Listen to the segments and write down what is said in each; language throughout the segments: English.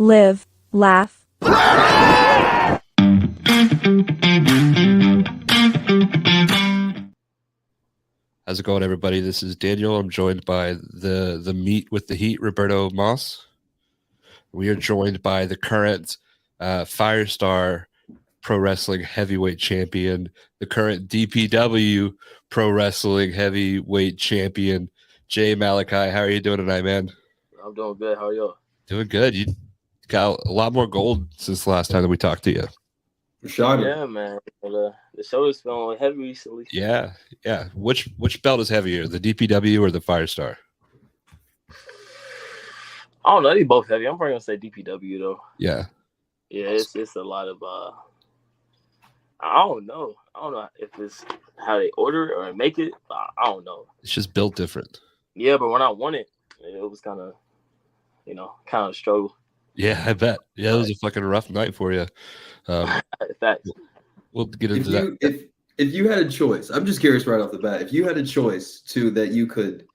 live, laugh. How's it going, everybody? This is Daniel. I'm joined by the meat with the heat, Roberto Moss. We are joined by the current Firestar Pro Wrestling Heavyweight Champion, the current DPW Pro Wrestling Heavyweight Champion, Jay Malachi. How are you doing tonight, man? I'm doing good. How are you? Doing good. You got a lot more gold since the last time that we talked to you. Yeah, man. The show has been heavy recently. Yeah. Which belt is heavier, the DPW or the Firestar? I don't know. They both heavy. I'm probably gonna say DPW though. Yeah. Yeah, it's a lot of I don't know. I don't know if it's how they order it or make it. I don't know. It's just built different. Yeah, but when I won it, it was kind of a struggle. Yeah, I bet. Yeah, it was a fucking rough night for you. Facts. We'll get into that. If you had a choice, I'm just curious right off the bat, if you had a choice that you could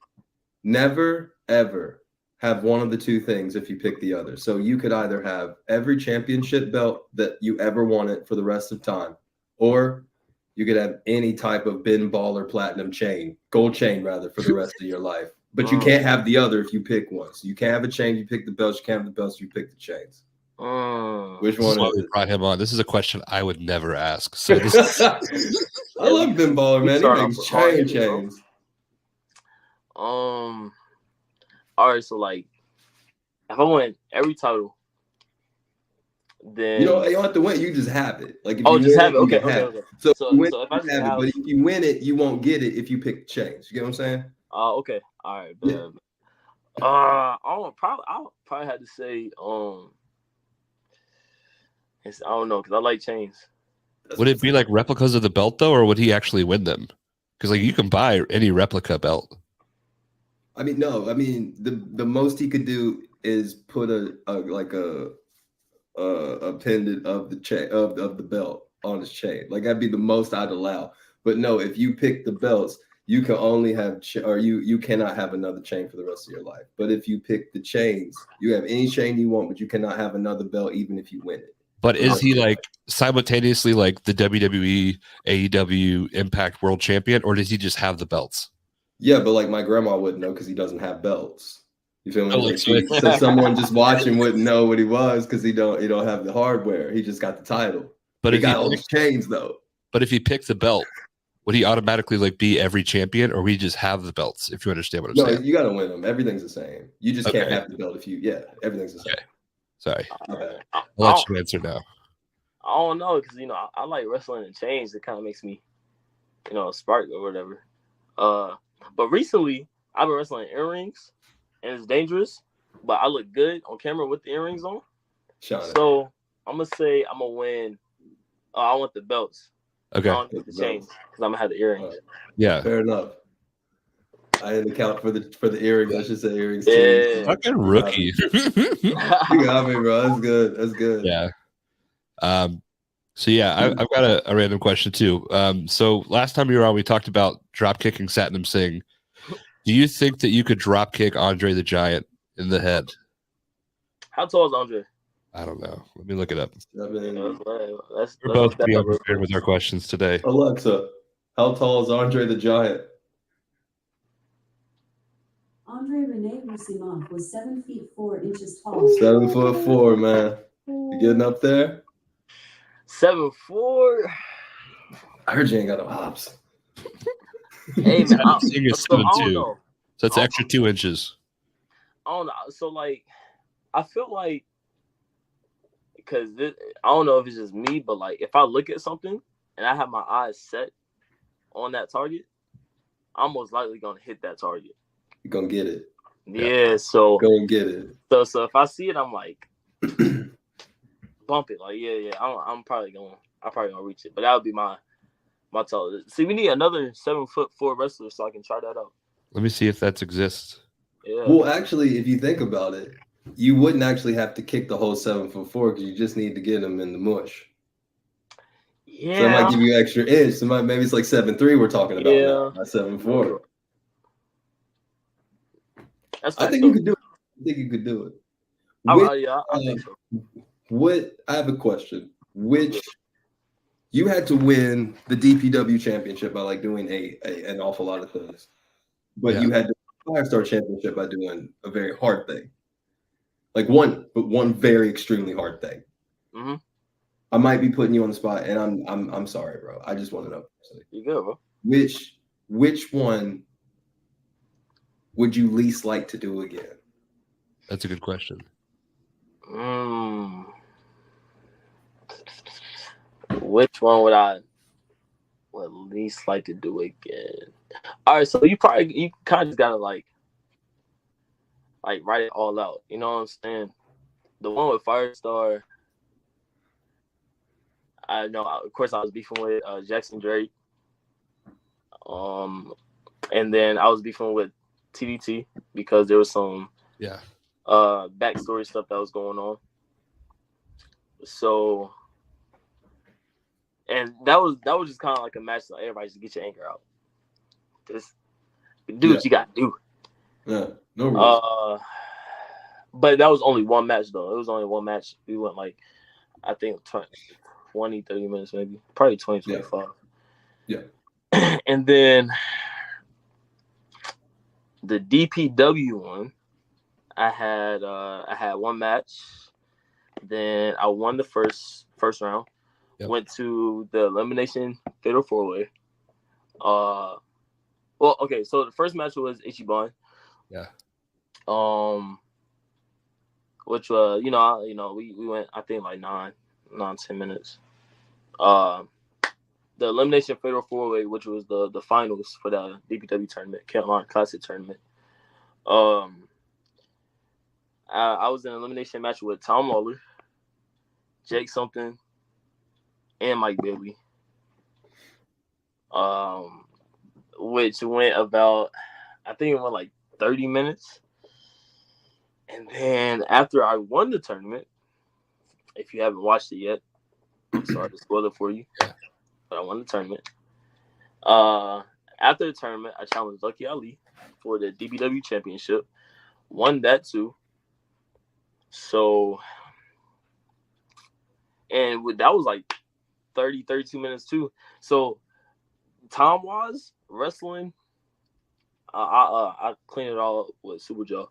never, ever have one of the two things if you pick the other. So you could either have every championship belt that you ever wanted for the rest of time, or you could have any type of bin baller platinum chain, gold chain rather, for the rest of your life. But you can't have the other if you pick one. So you can't have a chain, you pick the belts, you can't have the belts, you pick the chains. Which one is it? Brought him on. This is a question I would never ask. So I love bin baller, man. He makes chains. All right, so like if I win every title, then you don't have to win, you just have it. Like if just have it. Okay. So if I just have it, but if you win it, you won't get it if you pick the chains. You get what I'm saying? Okay. All right. Yeah. I'll probably have to say I don't know because I like chains. Would it be like replicas of the belt though, or would he actually win them? Because like you can buy any replica belt. I mean, no. I mean, the most he could do is put a pendant of the chain of the belt on his chain. Like that'd be the most I'd allow. But no, if you pick the belts, you can only have you cannot have another chain for the rest of your life. But if you pick the chains, you have any chain you want, but you cannot have another belt even if you win it. But is he like simultaneously like the WWE, AEW, Impact World Champion, or does he just have the belts? Yeah, but like my grandma wouldn't know because he doesn't have belts. You feel me? So someone just watching wouldn't know what he was because he don't have the hardware. He just got the title. But he got all these chains though. But if he picked the belt, would he automatically like be every champion, or we just have the belts? If you understand what I'm saying. No, you gotta win them. Everything's the same. You just can't have the belt if you. Yeah, everything's the same. Okay. Sorry. I'll let you answer now. I don't know because I like wrestling in chains. It kind of makes me, spark or whatever. But recently I've been wrestling in earrings, and it's dangerous. But I look good on camera with the earrings on. So I'm gonna say I'm gonna win. I want the belts. Okay. I don't get the chains because I'm gonna have the earrings. Yeah. Fair enough. I didn't account for the earrings. I should say earrings. Yeah. Fucking rookie. You got me, bro. That's good. Yeah. So yeah, I've got a random question too. So last time you were on, we talked about drop kicking Satnam Singh. Do you think that you could drop kick Andre the Giant in the head? How tall is Andre? I don't know. Let me look it up. We're both pretty unprepared with our questions today. Alexa, how tall is Andre the Giant? Andre Rene Musimov was 7 feet 4 inches tall. 7'4", man. You getting up there? 7'4". I heard you ain't got no hops. Hey, man, I don't know. So it's extra 2 inches. I don't know. So like, I feel like because I don't know if it's just me, but like if I look at something and I have my eyes set on that target, I'm most likely gonna hit that target. You're gonna get it. Yeah, so go and get it. So if I see it, I'm like bump it. Like yeah. I'm probably gonna reach it. But that would be my tall. See, we need another 7'4" wrestler so I can try that out. Let me see if that exists. Yeah. Well, actually, if you think about it, you wouldn't actually have to kick the whole 7'4" because you just need to get them in the mush. Yeah. So it might give you an extra inch. So maybe it's like 7'3" we're talking about now, not 7'4". I think you could do it. I think so. What I have a question. Which you had to win the DPW championship by like doing an awful lot of things, but you had to win the 5-star championship by doing a very hard thing, like one very extremely hard thing. Mm-hmm. I might be putting you on the spot, and I'm sorry, bro. I just want to know. You good, bro? Which one would you least like to do again? That's a good question. Which one would I least like to do again? All right, so you kind of just gotta like write it all out. You know what I'm saying? The one with Firestar, I know. Of course, I was beefing with Jackson Drake, and then I was beefing with TDT because there was some backstory stuff that was going on. So, and that was just kind of like a match. Like everybody just get your anger out. Just do what you gotta do. Yeah, no rules. But that was only one match though. It was only one match. We went like, I think 20, 30 minutes maybe. Probably 20, 25. Yeah. And then the DPW one, I had one match. Then I won the first round. Yep. Went to the elimination fatal 4-way. Well, okay, so the first match was Ichiban. Yeah. Which we went I think like 9-10 minutes. The elimination fatal 4-way, which was the finals for the DPW tournament, Carolina Classic tournament. I was in an elimination match with Tom Lawler, Jake something, and Mike Bailey. Which went about, I think it went like 30 minutes. And then after I won the tournament, if you haven't watched it yet, I'm sorry to spoil it for you, but I won the tournament. After the tournament, I challenged Lucky Ali for the DPW Championship. Won that too. So, and that was like 32 minutes too. So, time-wise, wrestling, I cleaned it all up with Super Joe.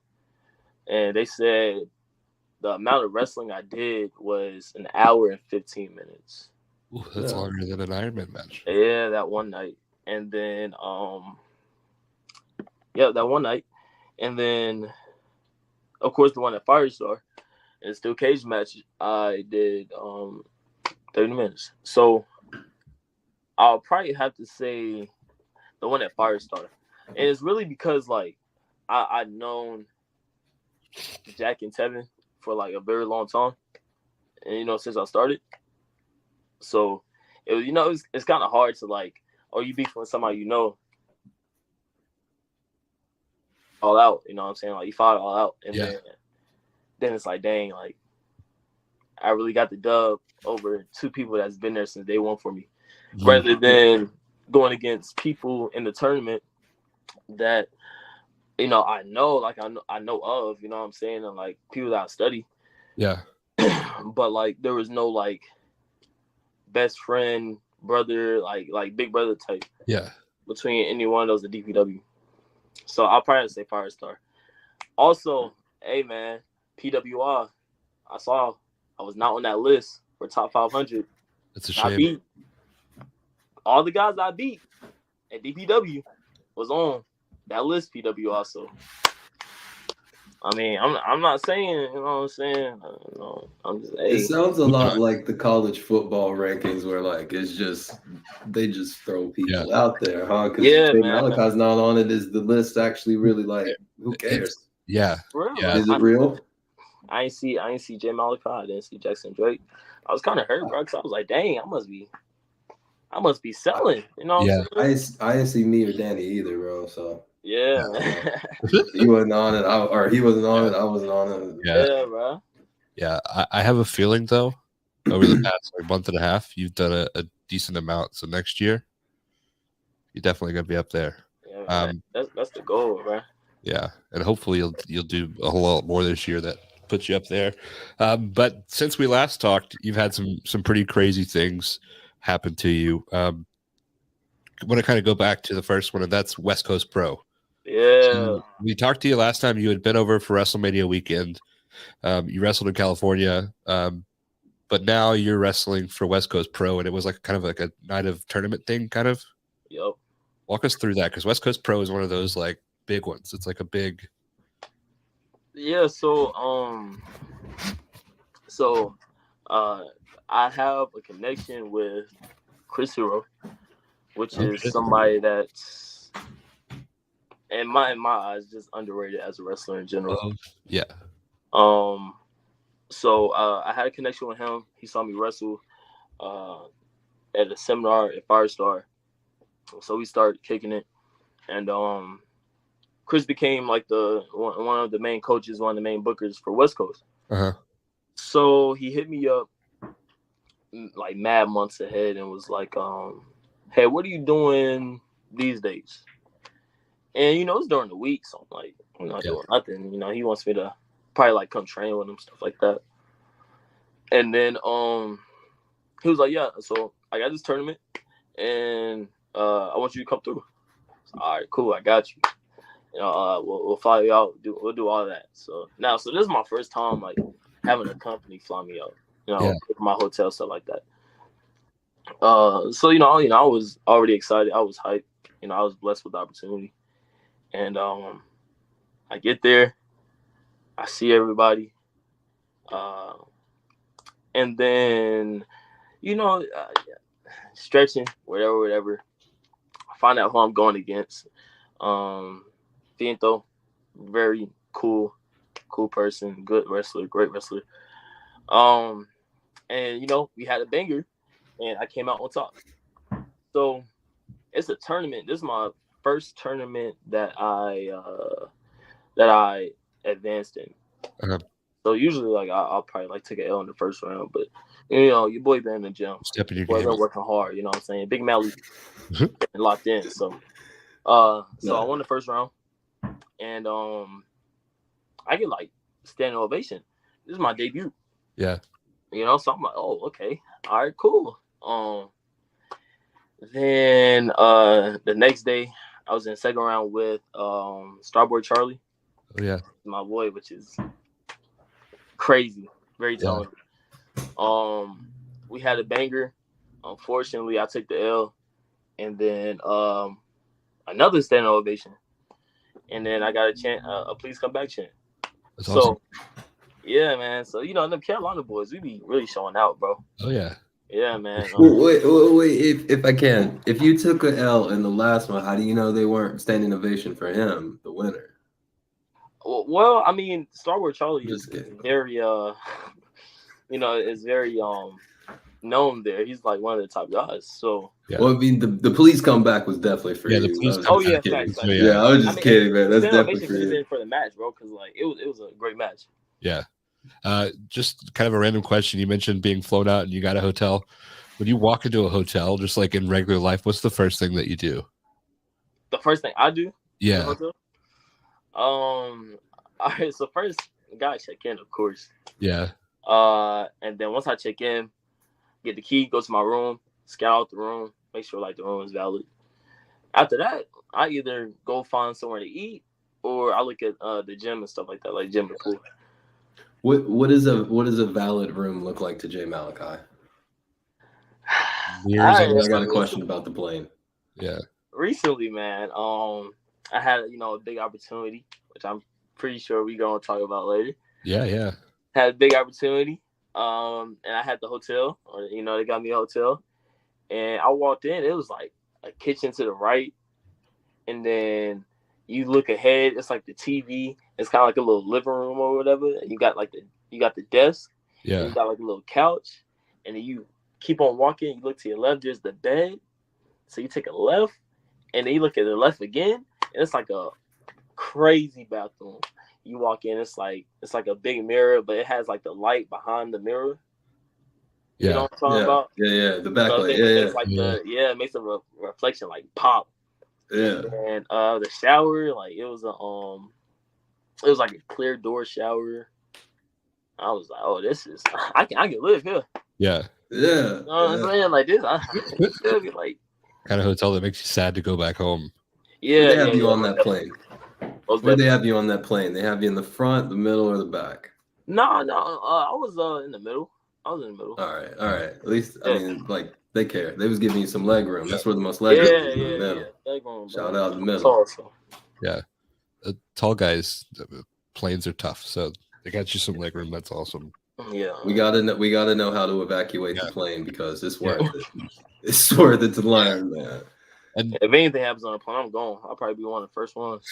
And they said the amount of wrestling I did was 1 hour and 15 minutes. Ooh, that's longer than an Ironman match. Yeah, that one night. And then, that one night. And then, of course, the one at Firestar. And Steel Cage match, I did 30 minutes. So, I'll probably have to say the one at Firestar. And it's really because, like, I've known Jack and Tevin for, like, a very long time. And, since I started. So, it's kind of hard to, like, you beef with somebody all out, you know what I'm saying? Like, you fought all out. And then it's like, dang, like, I really got the dub over two people that's been there since day one for me. Mm-hmm. Rather than going against people in the tournament that, I know of, you know what I'm saying? And, like, people that I study. Yeah. But, like, there was no, like, best friend, brother, like big brother type. Yeah. Between any one of those at DPW. So I'll probably say Firestar. Also, hey man, PWR. I was not on that list for top 500. That's a shame. I beat all the guys I beat at DPW was on that list. PWR. So I mean, I'm not saying, you know what I'm saying? I'm just. Hey. It sounds a lot like the college football rankings, where like they just throw people out there, huh? Because Malachi's not on it. Is the list actually really like? Who cares? Yeah. Is it real? I ain't see Jay Malachi. I didn't see Jackson Drake. I was kind of hurt, bro, because I was like, dang, I must be selling. You know? What I'm saying? I didn't see me or Danny either, bro. So. Yeah. He wasn't on it, he wasn't on it. I wasn't on it. Yeah, bro. Yeah, I have a feeling though, over the past month and a half, you've done a decent amount. So next year, you're definitely gonna be up there. Yeah, that's the goal, bro. Yeah, and hopefully you'll do a whole lot more this year that put you up there. But since we last talked, you've had some pretty crazy things happen to you. I want to kind of go back to the first one, and that's West Coast Pro. Yeah. So we talked to you last time. You had been over for WrestleMania weekend. You wrestled in California, but now you're wrestling for West Coast Pro, and it was like kind of like a night of tournament thing, kind of. Yep. Walk us through that, because West Coast Pro is one of those like big ones. It's like a big. Yeah. So I have a connection with Chris Hero, which is somebody that's in my eyes just underrated as a wrestler in general. Yeah. So I had a connection with him. He saw me wrestle at a seminar at Firestar. So we started kicking it, and Chris became like one of the main coaches, one of the main bookers for West Coast. So he hit me up like mad months ahead and was like, "Hey, what are you doing these days?" And it's during the week, so I'm like, I'm not doing nothing. He wants me to probably like come train with him, stuff like that. And then he was like, "Yeah, so I got this tournament, and I want you to come through." So, all right, cool, I got you. We'll fly you out. We'll do all that. So this is my first time like having a company fly me out. My hotel, stuff like that. So I was already excited. I was hyped. I was blessed with the opportunity. And I get there, I see everybody, and then stretching, whatever. I find out who I'm going against. Fiento, very cool person, good wrestler, great wrestler. And we had a banger, and I came out on top. So it's a tournament. This is my first tournament that I advanced in. So usually, like I'll probably like take an L in the first round, but your boy been in the gym, stepping your boy game, been working hard. You know what I'm saying? Big Mally and locked in. So I won the first round, and I get like standing ovation. This is my debut. Yeah. So I'm like, oh, okay, all right, cool. Then the next day, I was in the second round with Starboy Charlie. Oh yeah, my boy, which is crazy, very talented. We had a banger. Unfortunately, I took the L, and then another standing ovation, and then I got a chant, a please come back chant. That's awesome. Yeah, man. So them Carolina boys, we be really showing out, bro. Oh yeah. Yeah, man. Wait. If I can, if you took an L in the last one, how do you know they weren't standing ovation for him, the winner? Well, I mean, Star Wars Charlie is kidding. very, is very known there. He's like one of the top guys. So. Yeah. Well, I mean, the police comeback was definitely for you. Facts. Yeah, I was just kidding, man. That's definitely for you. For the match, bro, because like it was a great match. Yeah. Just kind of a random question. You mentioned being flown out and you got a hotel. When you walk into a hotel, just like in regular life, what's the first thing that you do? The first thing I do? Yeah. All right. So first, I gotta check in, of course. Yeah. And then once I check in, get the key, go to my room, scout out the room, make sure like the room is valid. After that, I either go find somewhere to eat or I look at the gym and stuff like that, like gym and pool. What does a valid room look like to Jay Malachi? I got a question about the plane. Yeah. Recently, man, I had a big opportunity, which I'm pretty sure we're gonna talk about later. Yeah. Had a big opportunity, and I had the hotel, or they got me a hotel, and I walked in. It was like a kitchen to the right, and then you look ahead. It's like the TV. It's kind of like a little living room or whatever. And you got the desk. Yeah. And you got like a little couch, and then you keep on walking. You look to your left. There's the bed. So you take a left, and then you look at the left again, and it's like a crazy bathroom. You walk in, it's like a big mirror, but it has like the light behind the mirror. Yeah. You know what I'm talking about? Yeah. The backlight. It's like it makes a reflection like pop. Yeah. And the shower, like it was like a clear door shower. I was like, oh, this is I can live here. Yeah. Yeah. You know what I'm saying? Like this, I feel me, like Kind of hotel that makes you sad to go back home. yeah. Where they have yeah, you yeah. on that plane? Most Where they definitely. have you on that plane? They have you in the front, the middle, or the back? No, I was in the middle. I was in the middle. All right. At least I Yeah. mean, like they care. They was giving you some leg room. That's where the most Yeah, leg room yeah, is, in the yeah. middle. Leg room, Shout bro. out in the middle. Tall, so. Yeah. Tall guys, planes are tough, so they got you some leg room. That's awesome. Yeah. We gotta know how to evacuate the plane because it's Yeah. worth it. It's worth it to learn, man. And If anything happens on the plane, I'm gone. I'll probably be one of the first ones.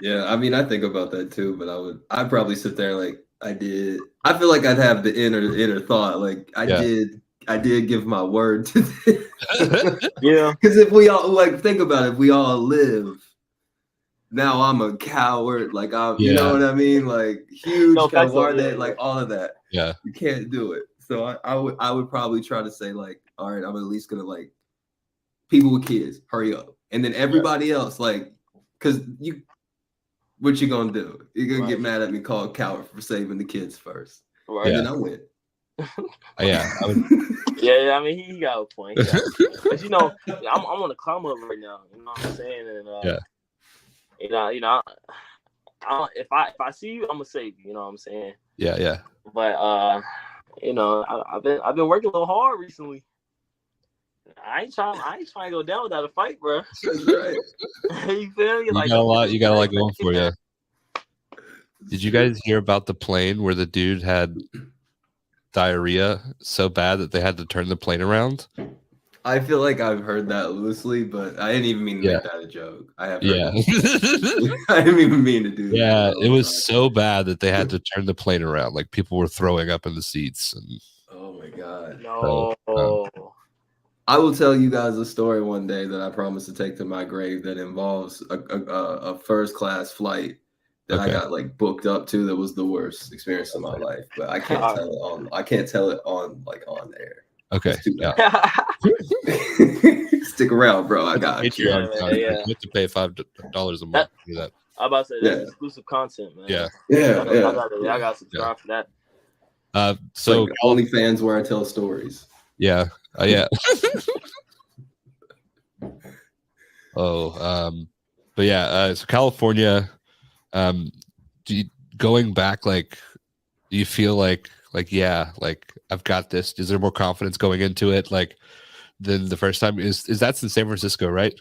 Yeah. I mean, I think about that too, but I'd probably sit there like I did. I feel like I'd have the inner thought, like I did give my word to this. Yeah. Because if we all like think about it, if we all live, now I'm a coward. Like you know what I mean? Like huge coward, like all of that. Yeah. You can't do it. So I would probably try to say like, all right, I'm at least gonna like people with kids, hurry up, and then everybody else like, because what you gonna do? You're gonna get mad at me, called coward for saving the kids first, Right. and then I win. Yeah. Yeah, I mean he got a point. But you know, I'm on the climb up right now. You know what I'm saying? And you know, if I see you, I'm gonna save you. You know what I'm saying? Yeah. But you know, I've been working a little hard recently. I ain't trying to go down without a fight, bro. That's right. You feel me? You Like got a lot going for you. Did you guys hear about the plane where the dude had diarrhea so bad that they had to turn the plane around? I feel like I've heard that loosely, but I didn't even mean to make that a joke. I have heard that. I didn't even mean to do that. Yeah, it was so bad that they had to turn the plane around. Like people were throwing up in the seats. And oh my god! No. I will tell you guys a story one day that I promise to take to my grave that involves a first class flight that I got like booked up to. That was the worst experience of my life, but I can't tell it on. I can't tell it on air. Okay. Yeah. Stick around, bro. I got you. You have to pay $5 a month to do that. I'm about to say that's exclusive content, man. Yeah. I got to subscribe for that. So like OnlyFans where I tell stories. Yeah. Yeah. But yeah, so California, going back, like, do you feel like I've got this? Is there more confidence going into it, like, than the first time? Is that's in San Francisco, right?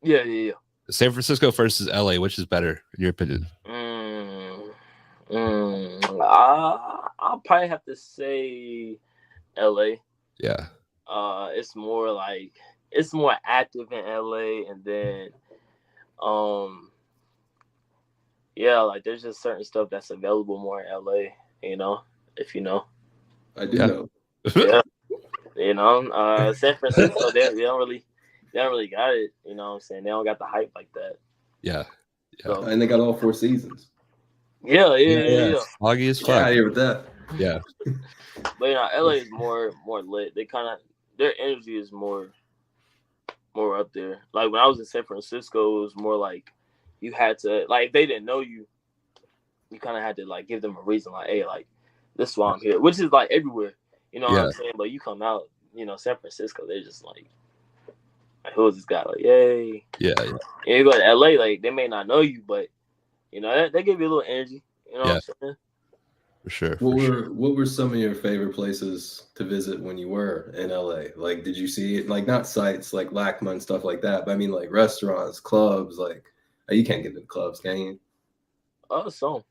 Yeah. San Francisco versus LA, which is better in your opinion? I'll probably have to say LA. Yeah. It's more active in LA, and then like there's just certain stuff that's available more in LA, you know, if you know. I do know. Yeah. You know, San Francisco, they don't really got it, you know what I'm saying? They don't got the hype like that. Yeah. So, and they got all 4 seasons. Yeah. Foggy as fuck. Get out of here with that. Yeah. But you know, LA is more lit. They kind of, their energy is more up there. Like when I was in San Francisco, it was more like you had to, like, if they didn't know you, you kind of had to like give them a reason, like, hey, like, this is why I'm here, which is like everywhere, you know what I'm saying? But you come out, you know, San Francisco, they're just like who is this guy? Like, yay. Yeah. And you go to LA, like, they may not know you, but you know, they give you a little energy, you know what I'm saying? For sure. What were some of your favorite places to visit when you were in LA? Like, did you see it, like, not sites like LACMA and stuff like that, but I mean like restaurants, clubs, like, you can't get into clubs, can you? Some.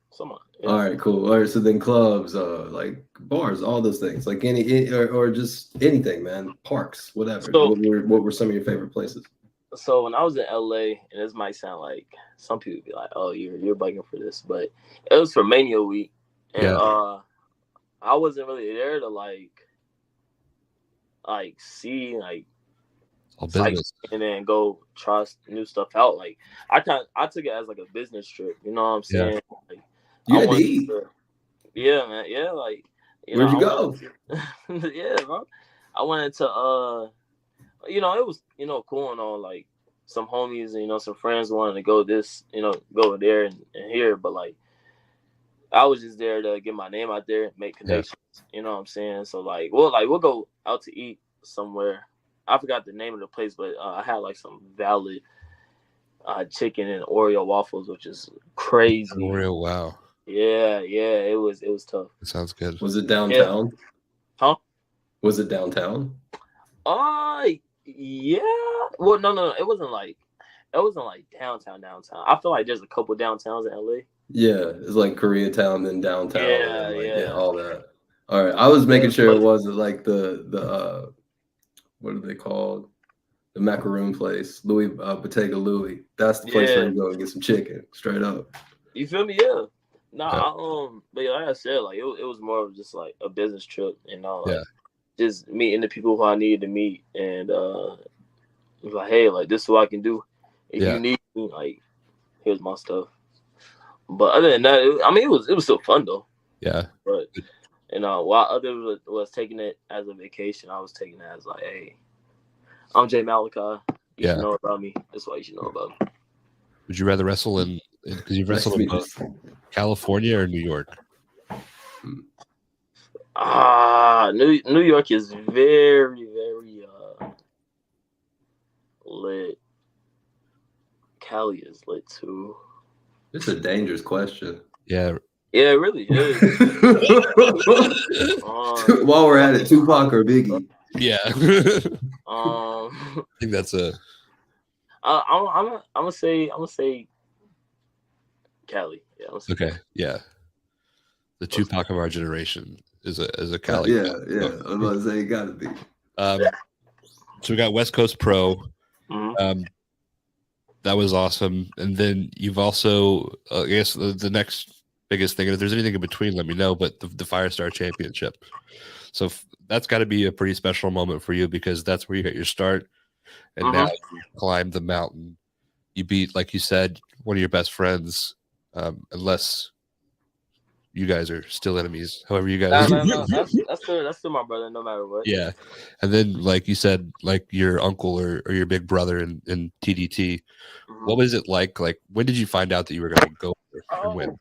Yeah. All right, cool. All right, so then clubs, like bars, all those things, like or just anything, man. Parks, whatever. So, what were some of your favorite places? So when I was in LA, and this might sound like some people be like, "Oh, you're bugging for this," but it was for Mania Week, and I wasn't really there to like see like all business and then go try new stuff out. Like I took it as like a business trip. You know what I'm saying? Like, you had to eat. Yeah, man. Yeah, like where'd you go? Yeah, bro. I went to you know, it was, you know, cool and all, like some homies and, you know, some friends wanted to go go there and here, but like I was just there to get my name out there, make connections. You know what I'm saying? So we'll go out to eat somewhere. I forgot the name of the place, but I had like some valid chicken and Oreo waffles, which is crazy. Oreo, wow. Yeah, it was tough. That sounds good. Was it downtown? Yeah. Huh? Was it downtown? Yeah. Well, no, it wasn't like downtown. I feel like there's a couple downtowns in LA. Yeah, it's like Koreatown, then downtown. Yeah, and yeah. all that. All right, I was making sure it wasn't like the what are they called? The macaroon place, Louis Bottega Louis. That's the place where you go and get some chicken, straight up. You feel me? Yeah. But like I said, like it was more of just like a business trip, just meeting the people who I needed to meet, and it was like, hey, like this is what I can do. If you need me, like here's my stuff. But other than that, it was still fun though. Yeah. But while others was taking it as a vacation, I was taking it as like, hey, I'm Jay Malachi. You should know about me. That's why you should know about me. Would you rather wrestle in because you've wrestled in both California or New York? New York is very, very lit. Cali is lit too. It's a dangerous question. Yeah. Yeah, it really is. While we're at it, Tupac or Biggie? Yeah. I think that's a. I'm gonna say Cali. Yeah. Okay. Yeah. The Tupac of our generation is a Cali. Yeah. I'm about to say it gotta be. So we got West Coast Pro. Mm-hmm. That was awesome. And then you've also, I guess the next biggest thing, and if there's anything in between, let me know, but the Firestar Championship. So that's got to be a pretty special moment for you because that's where you got your start. And now you climbed the mountain. You beat, like you said, one of your best friends, unless you guys are still enemies. However you guys. No. That's still my brother, no matter what. Yeah. And then, like you said, like your uncle or your big brother in TDT. Mm-hmm. What was it like? Like, when did you find out that you were going to go and win?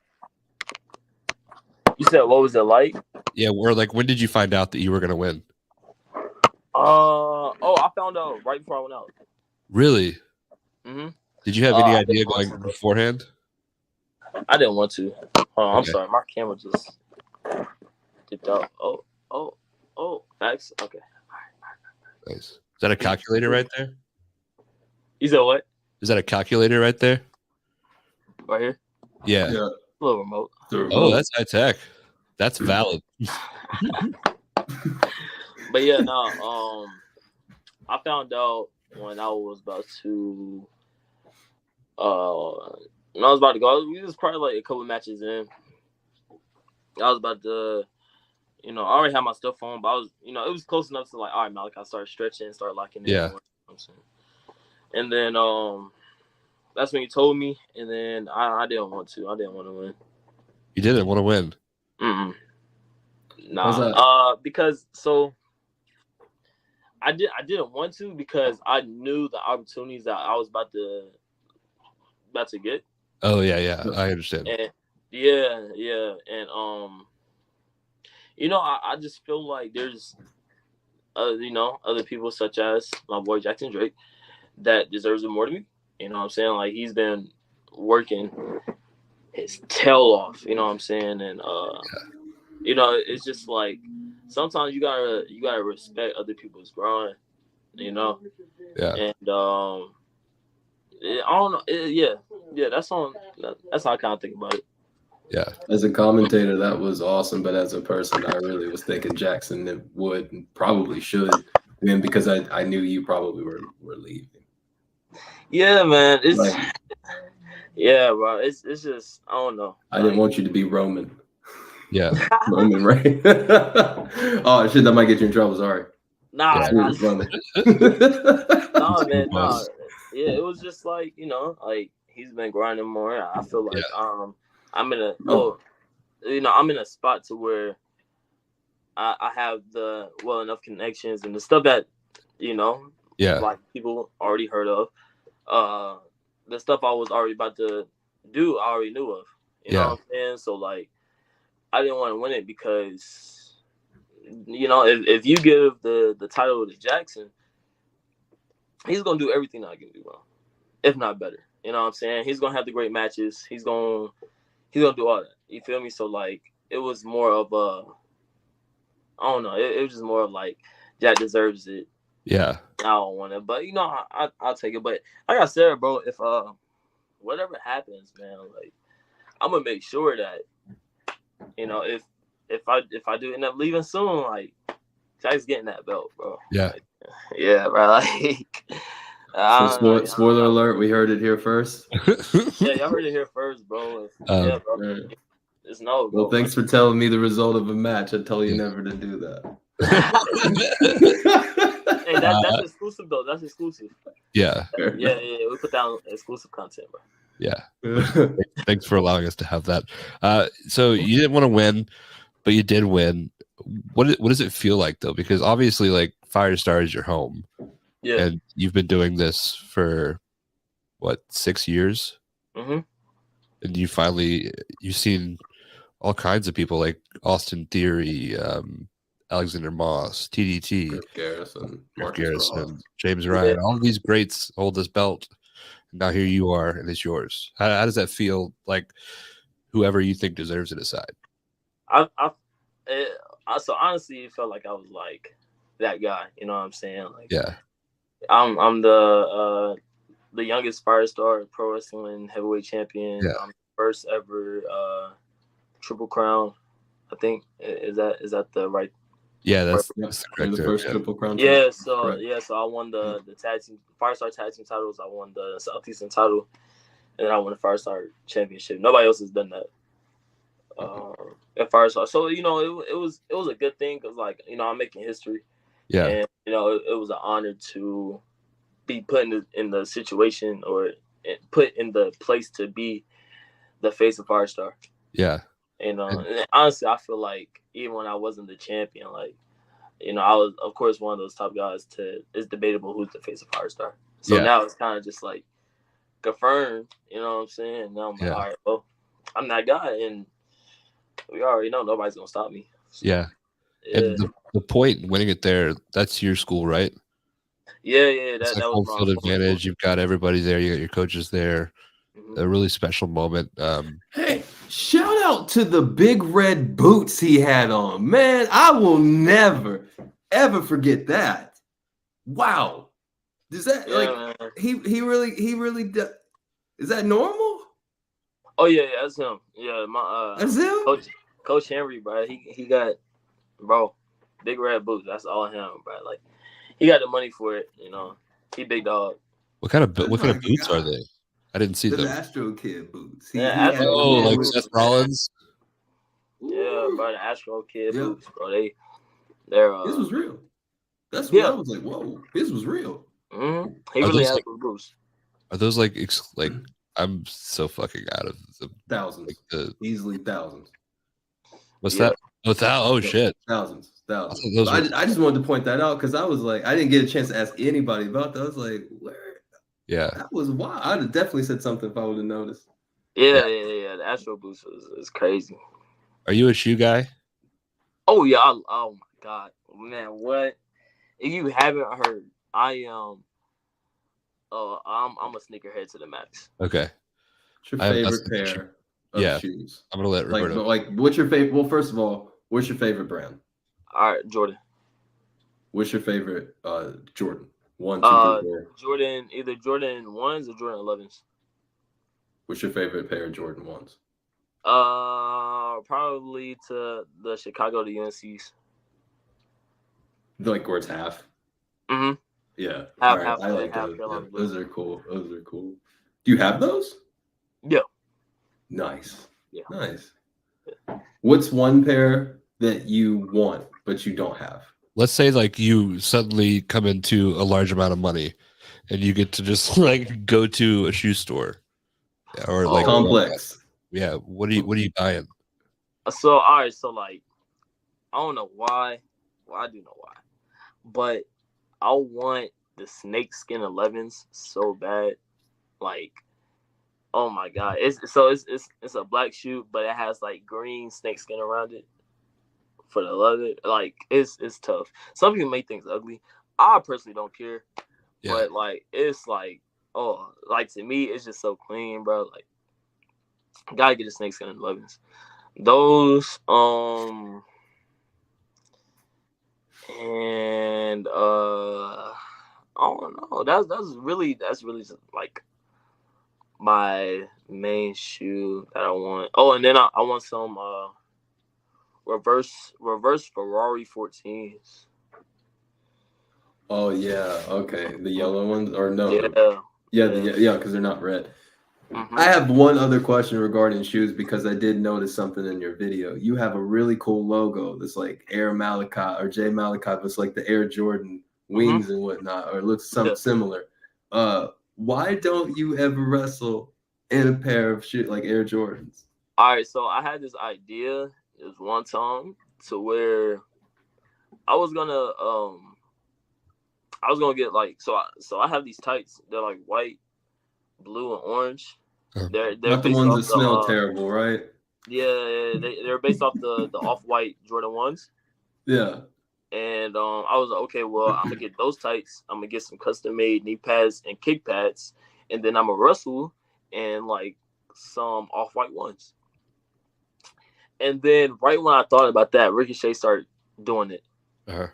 You said, what was it like? Yeah, or like, when did you find out that you were going to win? I found out right before I went out. Really? Mm-hmm. Did you have any idea going beforehand? I didn't want to. I'm sorry. My camera just dipped out. Oh, facts. Okay. Nice. Is that a calculator right there? You said what? Is that a calculator right there? Right here? Yeah. A little remote. Oh, that's high tech. That's valid. But yeah, no. I found out when I was about to. When I was about to go, we was probably like a couple matches in. I was about to, I already had my stuff on, but I was, it was close enough to like, all right, Malachi, I started stretching, start locking in. Yeah. And then that's when you told me, and then I didn't want to. I didn't want to win. You didn't want to win? Mm-mm. Nah. Because I didn't want to because I knew the opportunities that I was about to get. Oh yeah, I understand. And yeah, and I just feel like there's, other people such as my boy Jackson Drake that deserves it more than me. You know what I'm saying? Like he's been working his tail off. You know what I'm saying? And it's just like sometimes you gotta respect other people's grind. Yeah. And I don't know. Yeah. That's how I kind of think about it. Yeah. As a commentator, that was awesome, but as a person, I really was thinking Jackson would and probably should win because I knew you probably were leaving. Yeah, man. It's bro. It's just I don't know. I didn't want you to be Roman. Yeah. Roman, right? Oh shit, that might get you in trouble. Sorry. Nah. Nah, man. Nah. Yeah, it was just like, like he's been grinding more. I feel like I'm in a spot to where I have the enough connections and the stuff that, like people already heard of. The stuff I was already about to do, I already knew of. You know what I'm saying? So like I didn't want to win it because, you know, if you give the title to Jackson, he's gonna do everything I can do, bro, if not better. You know what I'm saying? He's gonna have the great matches. He's gonna do all that. You feel me? So like, it was more of a, I don't know. It was just more of like, Jack deserves it. Yeah. I don't want it, but you know, I'll take it. But like I said, bro, if whatever happens, man, like, I'm gonna make sure that, you know, if I do end up leaving soon, like, Jack's getting that belt, bro. Yeah. Like, yeah, bro. Like, So spoiler alert, we heard it here first. Yeah, y'all heard it here first, bro. Yeah, bro. It's no. Well, thanks for telling me the result of a match. I tell you never to do that. Hey, that's exclusive though. That's exclusive. Yeah. Yeah. We put down exclusive content, bro. Yeah. Thanks for allowing us to have that. So you didn't want to win, but you did win. What does it feel like though? Because obviously, like, Firestar is your home. Yeah. And you've been doing this for what, 6 years? Mm-hmm. And you've seen all kinds of people like Austin Theory, Alexander Moss, TDT, Mark Garrison, James Ryan. All of these greats hold this belt. Now here you are, and it's yours. How does that feel? Like, whoever you think deserves it aside. So honestly, it felt like I was like that guy. You know what I'm saying? Like, yeah. I'm the youngest Firestar Pro Wrestling Heavyweight Champion. Yeah. I'm the first ever Triple Crown. I think is that the right? Yeah, that's correct. The first Triple Crown. Yeah, so I won the tag team Firestar tag team titles. I won the Southeastern title, and then I won the Firestar Championship. Nobody else has done that at Firestar. So you know, it was a good thing because, like, you know, I'm making history. Yeah, and you know, it was an honor to be put in the situation or put in the place to be the face of Firestar. Yeah. And honestly, I feel like even when I wasn't the champion, like, you know, I was, of course, one of those top guys. It's debatable who's the face of Firestar. So now it's kind of just like confirmed, you know what I'm saying? And now I'm like, all right, well, I'm that guy, and we already know nobody's gonna stop me. So, yeah. And the point in winning it there, that's your school, right? Yeah. That was home field advantage. You've got everybody there. You got your coaches there. Mm-hmm. A really special moment. Hey, shout out to the big red boots he had on, man. I will never ever forget that. Wow, does that man. he really does? Is that normal? Oh yeah, that's him. Yeah, that's him. Coach Henry, bro. He got, bro, big red boots. That's all him, bro. Like, he got the money for it. You know, he big dog. What kind of boots are they? I didn't see them. The Astro Kid boots. Like Seth Rollins. Yeah, bro, the Astro Kid boots, bro. They're this was real. That's what I was like. Whoa, this was real. Mm-hmm. He really has those boots. Are those like I'm so fucking out of the thousands, like easily thousands. What's that? Oh shit, thousands. I just wanted to point that out because I was like, I didn't get a chance to ask anybody about that. I was like, where? Yeah, that was wild. I'd have definitely said something if I would have noticed. Yeah. The Astro boots is crazy. Are you a shoe guy? Oh yeah. Oh my god, man. What? If you haven't heard, I am. I'm a sneakerhead to the max. Okay. What's your favorite pair of shoes? I'm gonna let Roberto. Like, what's your favorite? Well, first of all, what's your favorite brand? All right, Jordan. What's your favorite Jordan? 1, 2, 3, 4. Jordan, either Jordan 1s or Jordan 11s. What's your favorite pair of Jordan 1s? Probably to the Chicago, the UNCs. Like where it's half. Mm-hmm. Yeah. Half, I like half those. Carolina. Yeah, those are cool. Do you have those? Yeah. Nice. Yeah. Nice. What's one pair that you want but you don't have? Let's say like you suddenly come into a large amount of money and you get to just like go to a shoe store or like complex. Yeah. What are you buying? So all right, so like I don't know why. Well, I do know why. But I want the snakeskin 11s so bad. Like Oh my god! It's a black shoe, but it has like green snakeskin around it for the leather. Like it's tough. Some people make things ugly. I personally don't care, Yeah. but like it's like like to me it's just so clean, bro. Like gotta get a snakeskin and 11s. Those and I don't know. That's really just like my main shoe that I want. Oh, and then I want some reverse Ferrari 14s. Oh yeah, okay. The yellow ones or no? Yeah, because they're not red. Mhm. I have one other question regarding shoes because I did notice something in your video. You have a really cool logo that's like Air Malachi or J Malachi, but it's like the Air Jordan wings and whatnot, or it looks something similar. Why don't you ever wrestle in a pair of shit like Air Jordans? All right, so I had this idea this one time to where I was gonna get like so I have these tights. They're like white, blue, and orange. They're not the based ones off that smell terrible, right? Yeah, they're based off the off-white Jordan 1s. Yeah. And I was like, okay, well, I'm gonna get those tights. I'm gonna get some custom-made knee pads and kick pads, and then I'm gonna wrestle in like some off-white ones. And then right when I thought about that, Ricochet started doing it. Like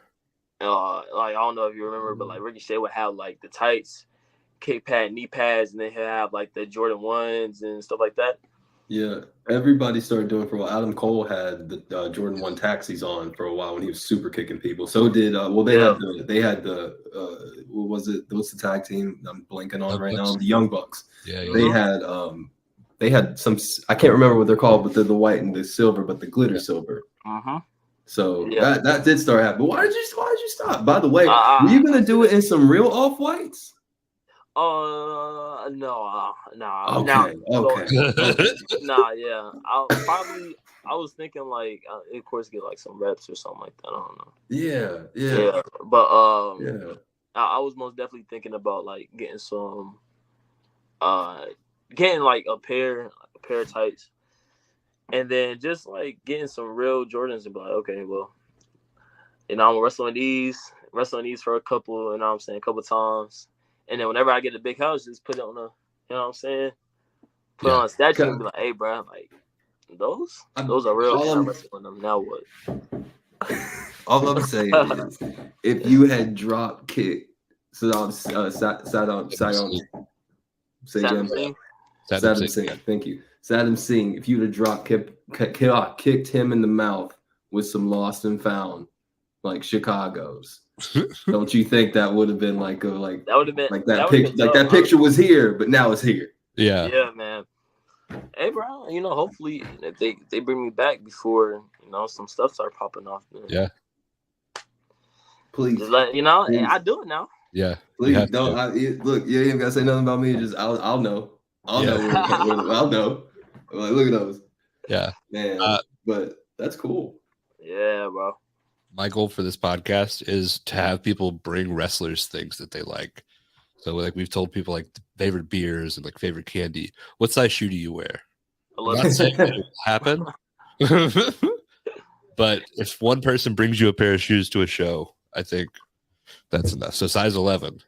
I don't know if you remember, but like Ricochet would have like the tights, kick pad, knee pads, and then he'll have like the Jordan 1s and stuff like that. Yeah, everybody started doing it for a while. Adam Cole had the Jordan 1 taxis on for a while when he was super kicking people. So did they had the what was it? What's the tag team I'm blanking on right now? The Young Bucks. Yeah. They had some, I can't remember what they're called, but they're the white and the silver, but the glitter silver. So that did start happening. Why did you stop? By the way, were you gonna do it in some real off whites? No. Okay. I was thinking like, of course, get like some reps or something like that. I don't know. Yeah. But I was most definitely thinking about like getting some, getting like a pair of tights, and then just like getting some real Jordans and be like, okay, well, I'm wrestling these for a couple, a couple times. And then whenever I get a big house, just put it on a, put it on a statue and be like, hey, bro, like, those are real. I'm wrestling them. Now what? All I'm saying is, if you had drop kick Saddam Singh, thank you. Saddam Singh, if you'd have drop kicked him in the mouth with some lost and found, like Chicago's. Don't you think that would have been like that would have been like that picture? Like that picture was here, but now it's here. Yeah, man. Hey, bro. Hopefully if they bring me back before some stuff start popping off. Man. Yeah. Please, just let please. I do it now. Yeah. Please don't. Look, you ain't gotta say nothing about me. Just I'll know. I'll know. Like, look at those. Yeah, man. But that's cool. Yeah, bro. My goal for this podcast is to have people bring wrestlers things that they like. So like we've told people like favorite beers and like favorite candy. What size shoe do you wear? I'm not saying it will happen. But if one person brings you a pair of shoes to a show, I think that's enough. So size 11.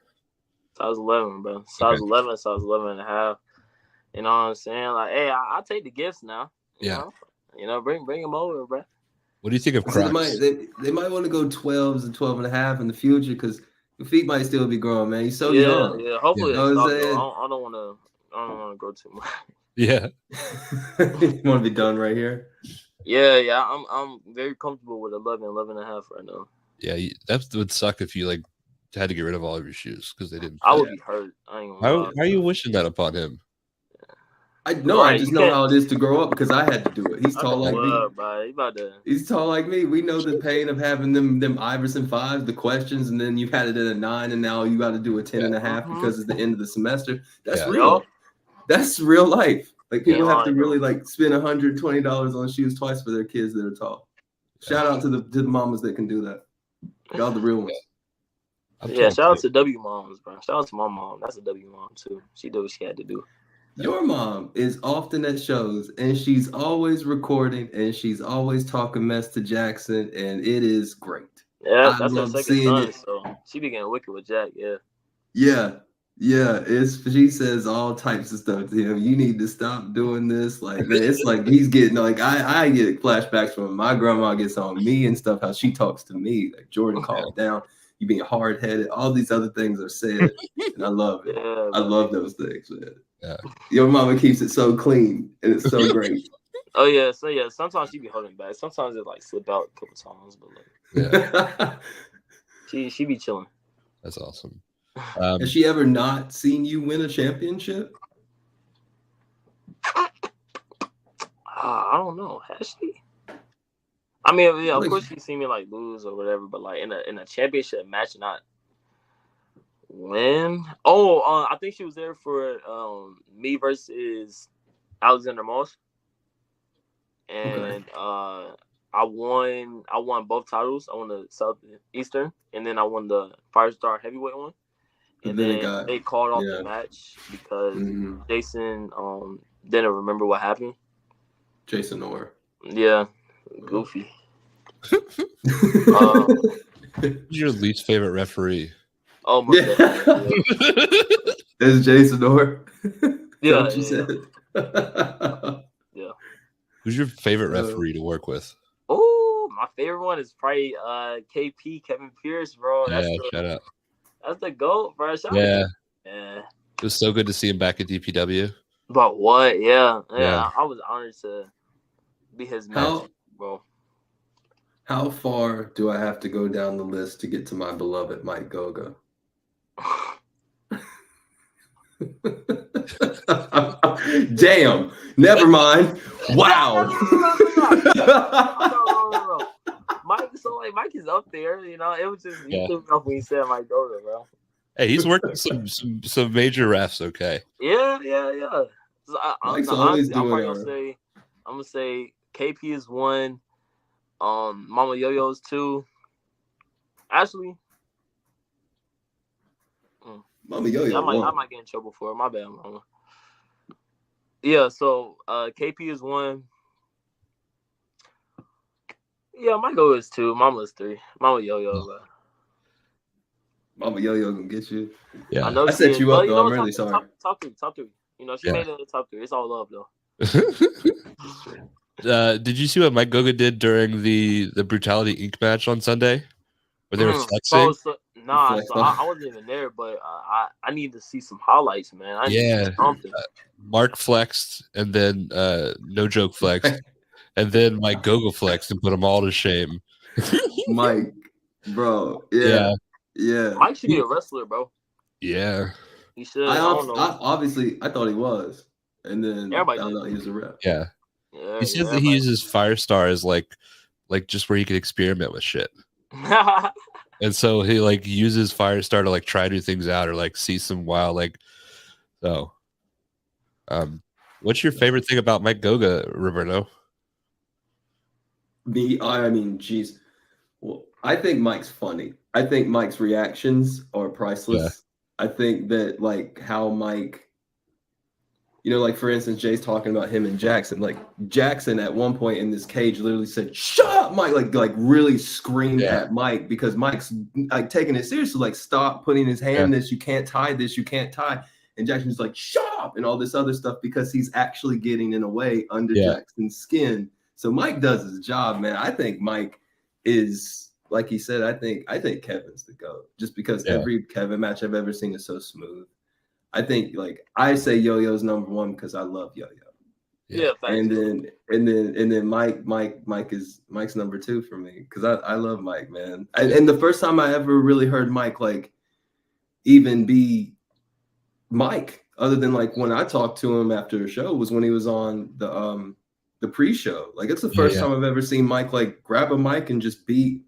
Size 11, bro. Size 11, size 11 and a half. You know what I'm saying? Like, hey, I'll take the gifts now. You know? Bring them over, bro. What do you think of Crocs? They might want to go 12s and 12 and a half in the future because your feet might still be growing, man. You're so young. Yeah, hopefully I don't want to grow too much. Yeah. You want to be done right here? Yeah. I'm very comfortable with 11 and a half right now. Yeah, that would suck if you like had to get rid of all of your shoes because they didn't fit. I would be hurt. How are you wishing that upon him? I just know how it is to grow up because I had to do it. He's tall like me. He's tall like me. We know the pain of having them Iverson 5s, the questions, and then you've had it at a 9, and now you got to do a 10 and a half because it's the end of the semester. That's real. That's real life. Like people have to really like spend $120 on shoes twice for their kids that are tall. Shout out to the mamas that can do that. Y'all the real ones. Shout out to W moms, bro. Shout out to my mom. That's a W mom too. She did what she had to do. Your mom is often at shows, and she's always recording, and she's always talking mess to Jackson, and it is great. Yeah, I that's her love second seeing son, it. so she be getting wicked with Jack. Yeah. Yeah. She says all types of stuff to him. You need to stop doing this. Like, man, it's like he's getting like I get flashbacks from my grandma gets on me and stuff. How she talks to me, like Jordan, calm down. You being hard headed. All these other things are said, and I love it. Yeah, I love those things, man. Yeah. Your mama keeps it so clean, and it's so great. Oh yeah, so yeah, sometimes she be holding back. Sometimes it like slip out a couple times, but like she be chilling. That's awesome. Has she ever not seen you win a championship? I don't know. Has she? I mean, yeah, of course she's seen me like lose or whatever, but like in a championship match, not win. Oh, I think she was there for me versus Alexander Moss, and I won both titles. I won the Southeastern, and then I won the Firestar Heavyweight one. And then they called off the match because Jason didn't remember what happened. Jason Orr. Yeah, goofy. Who's your least favorite referee? Oh my god. It's Jason Orr. Yeah, what you said. Yeah. Who's your favorite referee to work with? Oh, my favorite one is probably KP Kevin Pierce, bro. Shout out. That's the GOAT, bro. Yeah. Yeah. It was so good to see him back at DPW. But what? Yeah. I was honored to be his match, bro. How far do I have to go down the list to get to my beloved Mike Goga? Damn. Never mind. Wow. No. Mike is up there, you know. It was just you threw me off when you said Mike Goga, bro. Hey, he's working some major refs, okay. Yeah. So I'm gonna say KP is 1, Mama Yo-Yo's 2. Actually, Mama Yo-Yo. I might get in trouble for it. My bad, Mama. Yeah, so KP is 1. Yeah, my goal is 2. Mama's 3. Mama Yo-Yo. Mama Yo-Yo gonna get you. Yeah, I set you up, though. I'm really sorry. Top 3. You know, she made it in the top 3. It's all love, though. Did you see what Mike Goga did during the Brutality Inc. match on Sunday? Where they were flexing? I wasn't even there, but I need to see some highlights, man. I need to see something. Mark flexed, and then No Joke flexed, and then Mike Goga flexed and put them all to shame. Mike, bro. Yeah. Mike should be a wrestler, bro. Yeah. He should. Obviously, I thought he was. And then found out he was a rep. Yeah. He says that he uses Firestar as like just where he could experiment with shit. And so he like uses Firestar to like try new things out or like see some wild so. What's your favorite thing about Mike Goga, Roberto? I mean, geez. Well, I think Mike's funny. I think Mike's reactions are priceless. Yeah. I think that like how Mike, you know, like for instance, Jay's talking about him and Jackson. Like Jackson at one point in this cage literally said, "Shut up, Mike!" Like really screamed at Mike because Mike's like taking it seriously. Like, stop putting his hand in this. You can't tie this. You can't tie. And Jackson's like, "Shut up!" and all this other stuff because he's actually getting in a way under Jackson's skin. So Mike does his job, man. I think Mike is, like he said, I think Kevin's the GOAT. Just because every Kevin match I've ever seen is so smooth. I think like I say Yo-Yo's number 1 because I love Yo-Yo. Yeah, and then Mike's number 2 for me because I love Mike, man. And the first time I ever really heard Mike like even be Mike, other than like when I talked to him after a show, was when he was on the pre-show. Like it's the first time I've ever seen Mike like grab a mic and just be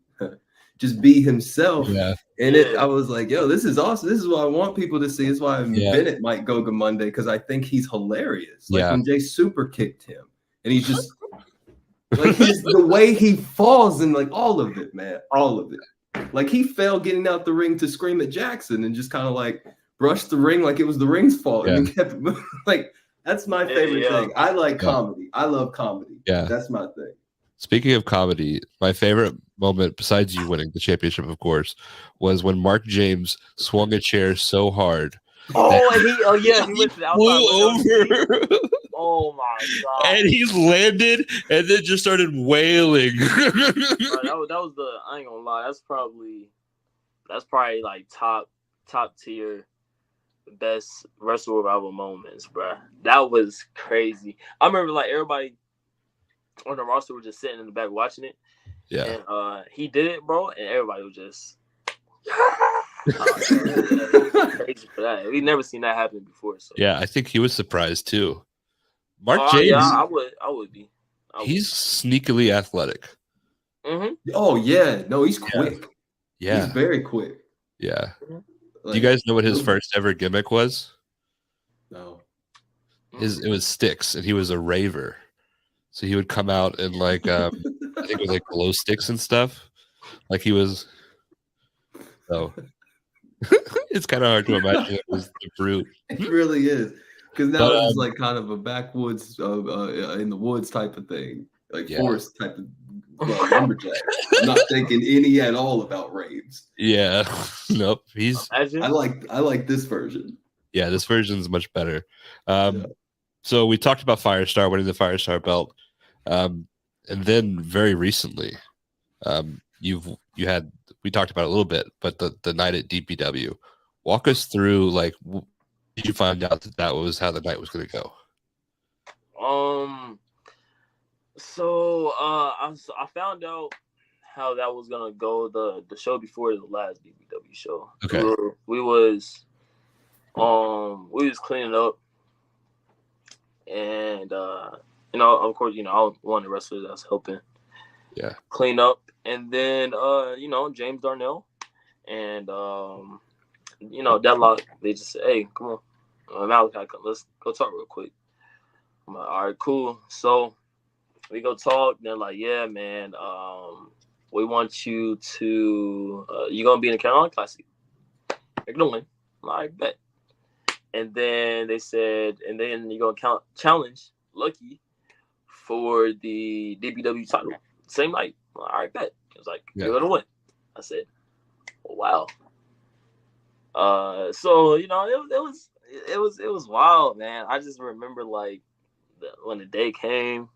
himself. Yeah. And I was like, yo, this is awesome. This is what I want people to see. This is why I've been at Mike Goga Monday, because I think he's hilarious. Like when Jay super kicked him, and he's just like the way he falls and like all of it, man, all of it. Like he fell getting out the ring to scream at Jackson and just kind of like brushed the ring like it was the ring's fault, and then kept like That's my favorite thing. I like comedy. I love comedy. Yeah. That's my thing. Speaking of comedy, my favorite moment, besides you winning the championship, of course, was when Mark James swung a chair so hard. He went to the outside. Flew over. Oh my god! And he landed and then just started wailing. Bro, that was the. I ain't gonna lie. That's probably like top tier best wrestle revival moments, bro. That was crazy. I remember like everybody on the roster were just sitting in the back watching it. Yeah. And he did it, bro, and everybody was just crazy for that. We've never seen that happen before. So yeah, I think he was surprised too. Mark James. Yeah, I would be. He's sneakily athletic. Mm-hmm. Oh yeah, no, he's quick. Yeah, he's very quick. Yeah. Like, do you guys know what his first ever gimmick was? No. It was sticks, and he was a raver. So he would come out and like I think it was like glow sticks and stuff. Like he was. So it's kind of hard to imagine it was the brute. It really is, because now it's like kind of a backwoods in the woods type of thing, like forest type of lumberjack. I'm not thinking any at all about raves. Yeah, nope. I like this version. Yeah, this version's much better. So we talked about Firestar winning the Firestar belt, and then very recently, we talked about it a little bit, but the night at DPW. Walk us through, like, did you find out that was how the night was going to go? So I found out how that was gonna go the show before the last DPW show. Okay. We was cleaning up, and of course, I was one of the wrestlers that was helping clean up, and then James Darnell and Deadlock, they just said, hey, come on, Malachi, let's go talk real quick. I'm like, all right, cool. So we go talk. They're like, yeah, man, we want you to you're gonna be in the Carolina Classic. You're gonna win. I'm like, I bet. And then they said, and then you're gonna challenge Lucky for the DPW title same night. I'm like, all right, bet. It was like, you're gonna win. I said, oh, wow. So it was wild, man. I just remember like when the day came,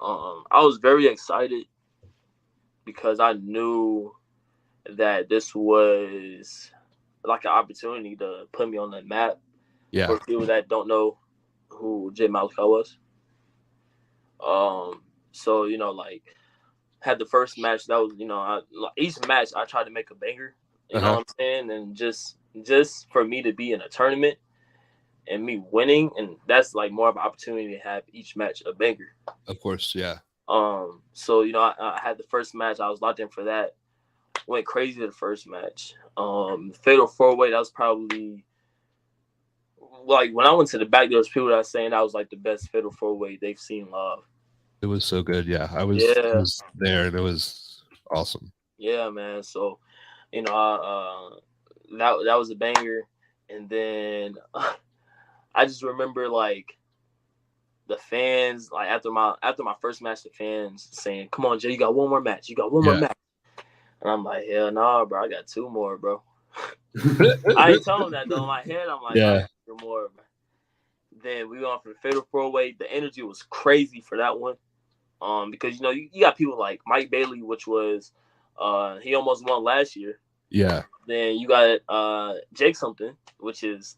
I was very excited because I knew that this was like an opportunity to put me on the map. Yeah. For people that don't know who Jay Malachi was. So like had the first match that was each match I tried to make a banger. You know what I'm saying? And just for me to be in a tournament and me winning, and that's like more of an opportunity to have each match a banger. Of course, yeah. So I had the first match. I was locked in for that. Went crazy the first match. Fatal 4-way. That was probably like when I went to the back. There was people that were saying that was like the best Fatal 4-way they've seen live. It was so good. Yeah, I was there, and it was awesome. Yeah, man. So that was a banger, and then I just remember like the fans, like after my first match, the fans saying, "Come on, Jay, you got one more match. You got one more match." And I'm like, hell nah, bro. I got two more, bro. I ain't telling them that though. In my head, I'm like, I got two more, bro. Then we went for the Fatal 4-way. The energy was crazy for that one. Because you got people like Mike Bailey, which was he almost won last year. Yeah. Then you got Jake something, which is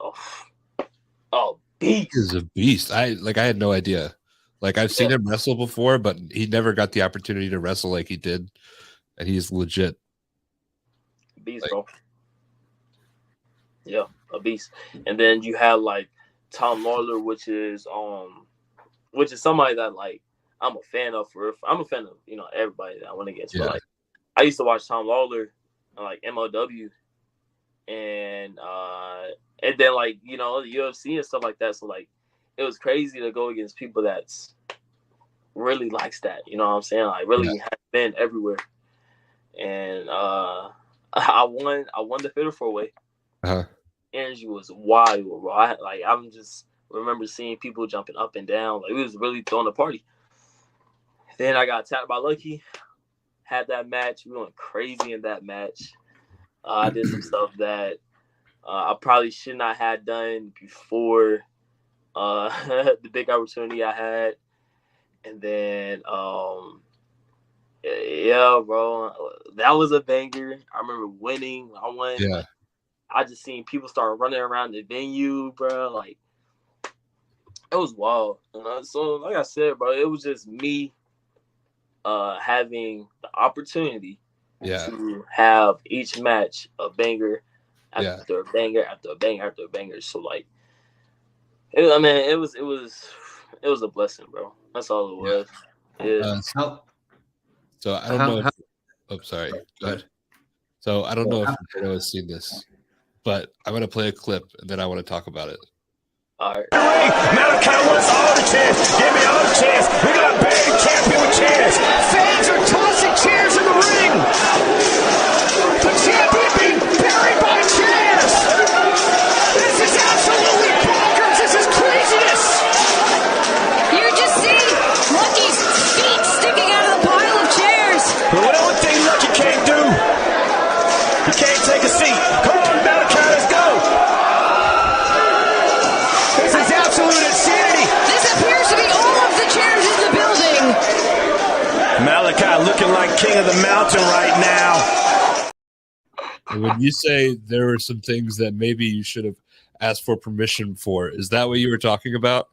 beast. He's a beast. I had no idea. Like I've seen him wrestle before, but he never got the opportunity to wrestle like he did. And he's legit. Beast, bro. Yeah, a beast. And then you have like Tom Lawler, which is somebody that like I'm a fan of. I'm a fan of everybody that I went against. But like I used to watch Tom Lawler like MLW, and then like the UFC and stuff like that. So like it was crazy to go against people that's really likes that. You know what I'm saying? Like really have been everywhere. And I won the Fatal 4-way. Uh-huh. Energy was wild, bro. remember seeing people jumping up and down. Like, we was really throwing a party. Then I got tapped by Lucky. Had that match. We went crazy in that match. I did some stuff that I probably should not have done before the big opportunity I had. And then, yeah, bro, that was a banger. I remember winning. I won. Yeah. I just seen people start running around the venue, bro. Like, it was wild. So, like I said, bro, it was just me having the opportunity to have each match a banger after a banger after a banger after a banger. So, like, it was a blessing, bro. That's all it was. Yeah. So I don't know. Sorry. Go ahead. So I don't know if Roberto has seen this, but I'm gonna play a clip and then I want to talk about it. All right. Malachi wants all the chairs. Give me all the chairs. We got a big champion with chairs. Fans are tossing chairs in the ring. The champion being buried by chairs. This is absolutely bonkers. This is craziness. You just see Lucky's feet sticking out of the pile of chairs. But what one thing Lucky can't do, he can't take a seat. Come on, Malachi, let's go. This is absolute insanity. This appears to be all of the chairs in the building. Malachi looking like king of the mountain right now. And when you say there were some things that maybe you should have asked for permission for, is that what you were talking about?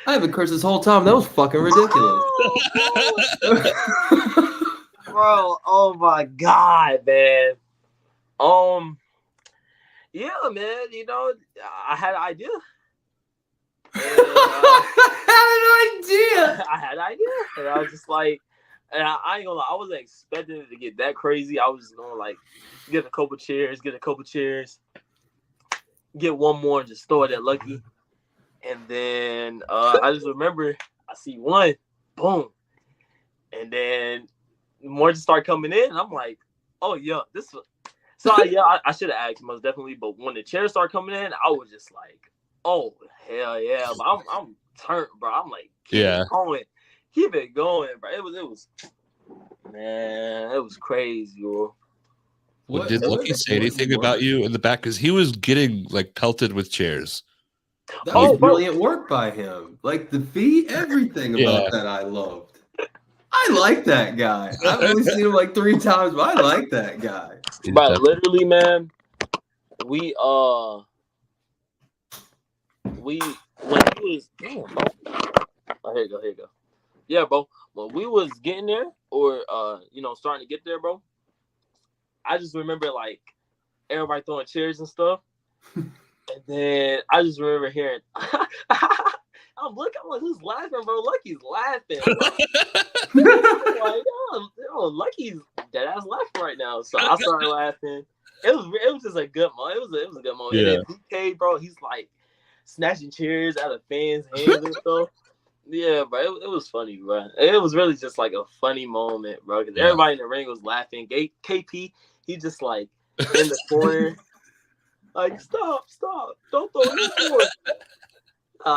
I haven't cursed this whole time. That was fucking ridiculous. Bro, oh my God, man. Yeah, man, you know, I had an idea. And, I had an idea. And I was just like, and I ain't gonna lie, I wasn't expecting it to get that crazy. I was just gonna like get a couple chairs, get one more and just throw it at Lucky. And then I just remember I see one, boom. And then more just start coming in. And I'm like, oh yeah, this was so I should have asked most definitely, but when the chairs start coming in, I was just like, oh hell yeah. But I'm turned, bro. I'm like, keep it going, bro. It was man, it was crazy, bro. Well, did Lucky say anything about you in the back? Because he was getting like pelted with chairs. That was brilliant work by him. Like the feet, everything about that I loved. I like that guy. I've only seen him like 3 times, but I like that guy. But literally, man, when he was damn, bro. Oh, here you go. Yeah, bro. When we was getting there or starting to get there, bro, I just remember like everybody throwing chairs and stuff. And then I just remember hearing I'm like, who's laughing, bro? Lucky's laughing. Like, yo, Lucky's dead ass laughing right now. So I started laughing. It was just a good moment. It was a good moment. Yeah. And then BK, bro, he's like snatching chairs out of fans' hands and stuff. Yeah, bro, it was funny, bro. It was really just like a funny moment, bro, because everybody in the ring was laughing. KP, he just like in the corner, like stop, don't throw it forward.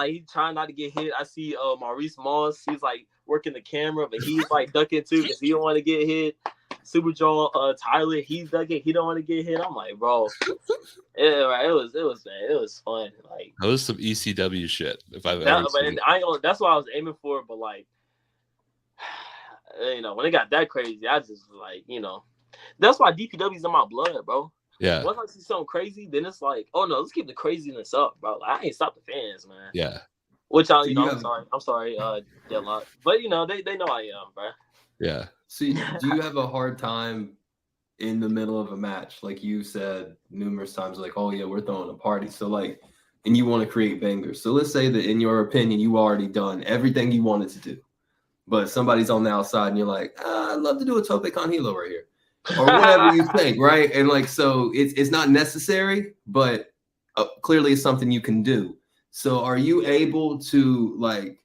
He trying not to get hit. I see Maurice Moss. He's like working the camera, but he's like ducking too because he don't want to get hit. Superjaw Tyler, he's ducking. He don't want to get hit. I'm like, bro, it was fun. Like that was some ECW shit. If I've that, ever but seen. that's what I was aiming for. But like, when it got that crazy, I just was like, that's why DPW's in my blood, bro. Yeah. Once I see something crazy, then it's like, oh no, let's keep the craziness up, bro. Like, I ain't stop the fans, man. Yeah. Which I'm sorry, Deadlock. But they know I am, bro. Yeah. So do you have a hard time in the middle of a match? Like you said numerous times, like, oh yeah, we're throwing a party. So like, and you want to create bangers. So let's say that in your opinion, you already done everything you wanted to do, but somebody's on the outside and you're like, I'd love to do a tope con hilo right here. Or whatever you think, right? And like, so it's not necessary, but clearly it's something you can do. So are you able to like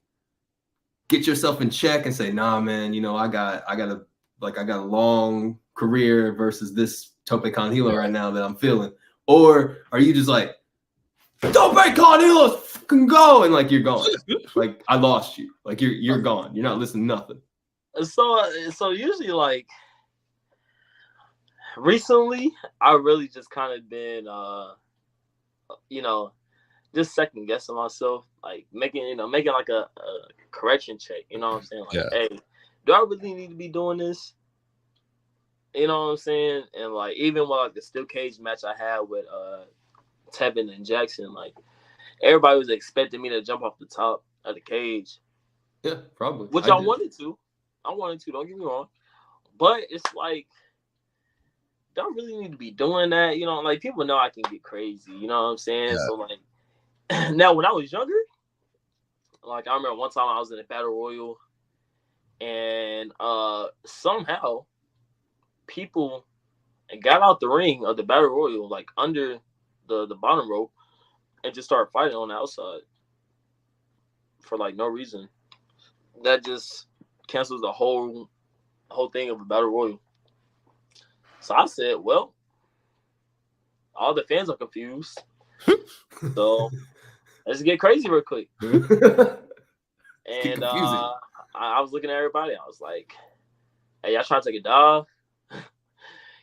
get yourself in check and say, nah, man, I got a long career versus this tope con hilo right now that I'm feeling? Or are you just like, don't break Carnelos, fucking go, and like you're gone. Like I lost you. Like you're gone. You're not listening to nothing. So usually like recently, I really just kind of been just second guessing myself, like making like a correction check. You know what I'm saying? Like, hey, do I really need to be doing this? You know what I'm saying? And like even with like the steel cage match I had with Tevin and Jackson, like everybody was expecting me to jump off the top of the cage. Yeah, probably. Which I wanted to. Don't get me wrong. But it's like, don't really need to be doing that. You know, like people know I can get crazy. You know what I'm saying? Yeah. So like, now when I was younger, like I remember one time I was in a battle royal, and somehow people got out the ring of the battle royal, like under the bottom rope, and just started fighting on the outside for like no reason. That just cancels the whole thing of a battle royal. So I said, well, all the fans are confused. So let's get crazy real quick. And I was looking at everybody. I was like, hey, y'all trying to take a dive?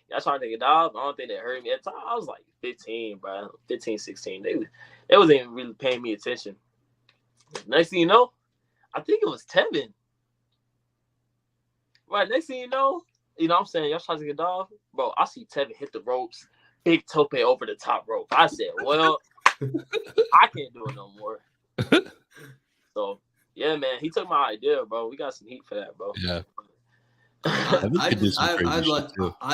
Y'all trying to take a dive? I don't think they heard me at the time. I was like 15, bro. 15, 16. They wasn't even really paying me attention. Next thing you know, I think it was Tevin. Right, next thing you know what I'm saying? Y'all trying to take a dive? Bro, I see Tevin hit the ropes, big tope over the top rope. I said, well, I can't do it no more. So, yeah, man, he took my idea, bro. We got some heat for that, bro. Yeah. I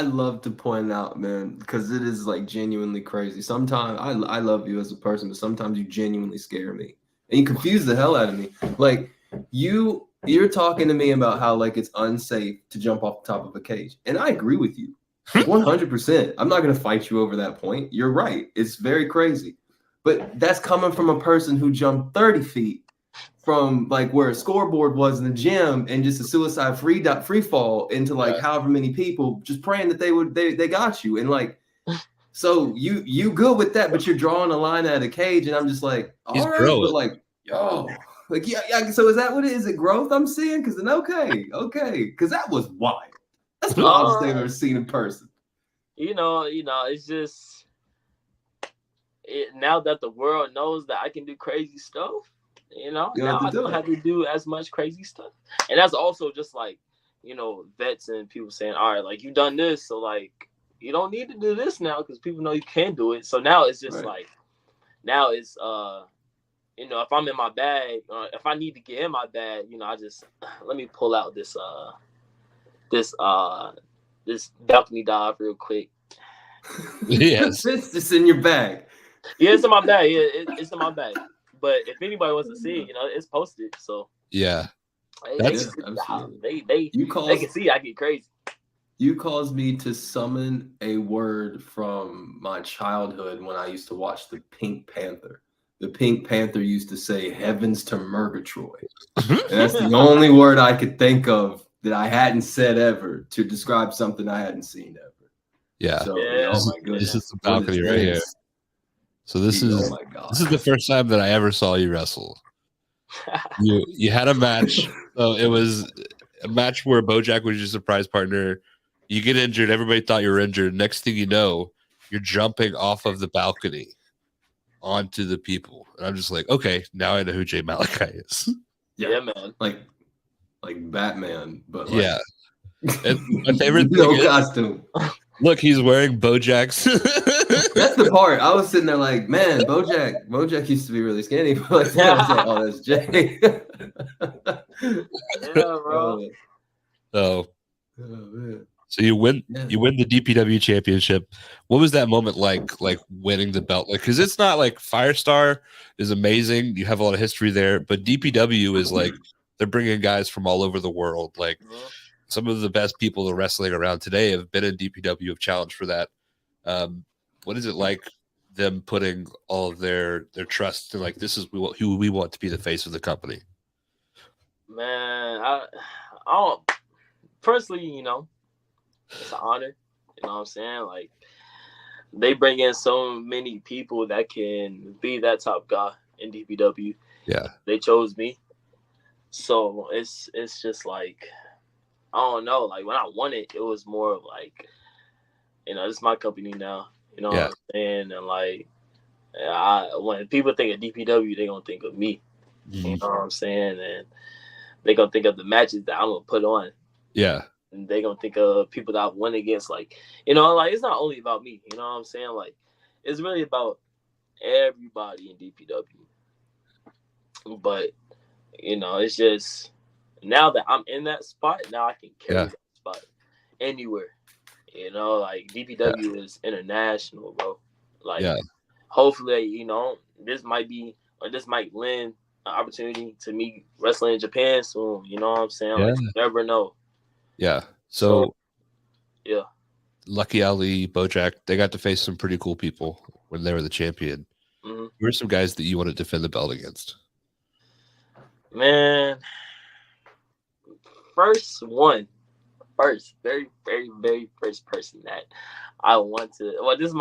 love to point out, man, because it is like genuinely crazy. Sometimes I love you as a person, but sometimes you genuinely scare me. And you confuse the hell out of me. Like you're talking to me about how like it's unsafe to jump off the top of a cage. And I agree with you 100%. I'm not going to fight you over that point. You're right. It's very crazy. But that's coming from a person who jumped 30 feet from like where a scoreboard was in the gym and just a suicide free fall into like however many people just praying that they got you. And like, so you good with that, but you're drawing a line at a cage and I'm just like, all right, but like, oh, like, yeah. So is that what it is? Is it growth I'm seeing? Because then, okay. Because that was wild. That's the wildest thing I've ever seen in person. It's just now that the world knows that I can do crazy stuff, now I don't have to do as much crazy stuff. And that's also just like, vets and people saying, all right, like, you've done this, so like, you don't need to do this now because people know you can do it. So now it's just like, now it's, if I'm in my bag, if I need to get in my bag, I just let me pull out this balcony dive real quick. Yes, it's in your bag. Yeah, it's in my bag. Yeah, it's in my bag. But if anybody wants to see it, it's posted. So yeah, they can see I get crazy. You caused me to summon a word from my childhood when I used to watch the Pink Panther. The Pink Panther used to say "Heavens to Murgatroyd," and that's the only word I could think of that I hadn't said ever to describe something I hadn't seen ever. Yeah. So, oh my goodness, this is the balcony right here. So this is the first time that I ever saw you wrestle. You had a match. So it was a match where Bojack was your surprise partner. You get injured. Everybody thought you were injured. Next thing you know, you're jumping off of the balcony onto the people. And I'm just like, okay, now I know who Jay Malachi is. Yeah, man. Like Batman, but like, yeah. And my favorite thing is, costume. Look, he's wearing Bojack's. That's the part. I was sitting there like, man, Bojack used to be really skinny, but like, I was like, oh, that's Jay. Yeah, bro. Oh man. So you win the DPW championship. What was that moment like winning the belt? Like, because it's not like Firestar is amazing. You have a lot of history there, but DPW is like, they're bringing guys from all over the world. Like, some of the best people that are wrestling around today have been in DPW, have challenged for that. What is it like them putting all of their trust in, like, this is who we want to be the face of the company? Man, I personally, it's an honor. You know what I'm saying? Like, they bring in so many people that can be that top guy in DPW. Yeah. They chose me. So it's just like, I don't know. Like when I won it, it was more of like, this is my company now. You know what I'm saying? And like, when people think of DPW, they're going to think of me. Mm-hmm. You know what I'm saying? And they're going to think of the matches that I'm going to put on. Yeah. And they're going to think of people that I've won against. Like, like it's not only about me. You know what I'm saying? Like, it's really about everybody in DPW. But, it's just, now that I'm in that spot, now I can carry that spot anywhere. Like DPW is international, bro. Like, hopefully, this might lend an opportunity to me wrestling in Japan soon. You know what I'm saying? Like, you never know. Yeah. So yeah. Lucky Ali, Bojack, they got to face some pretty cool people when they were the champion. Mm-hmm. Who are some guys that you want to defend the belt against? Man, very, very, very first person that I want to. Well, this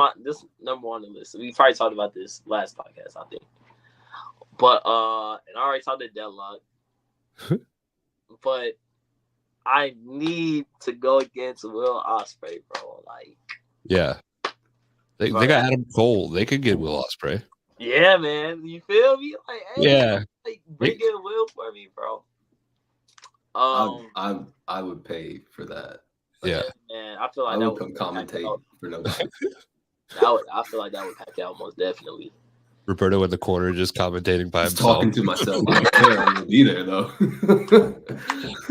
number one on the list. We probably talked about this last podcast, I think. But and I already talked to Deadlock. But I need to go against Will Ospreay, bro. Like, yeah, they got Adam Cole. They could get Will Ospreay. Yeah, man. You feel me? Like, hey, like, bring in Will for me, bro. I would pay for that. Yeah, man. I feel like I would come commentate for nobody. I feel like that would pack out most definitely. Roberto in the corner just commentating by himself. Talking to myself. I don't care. I'm gonna be there though.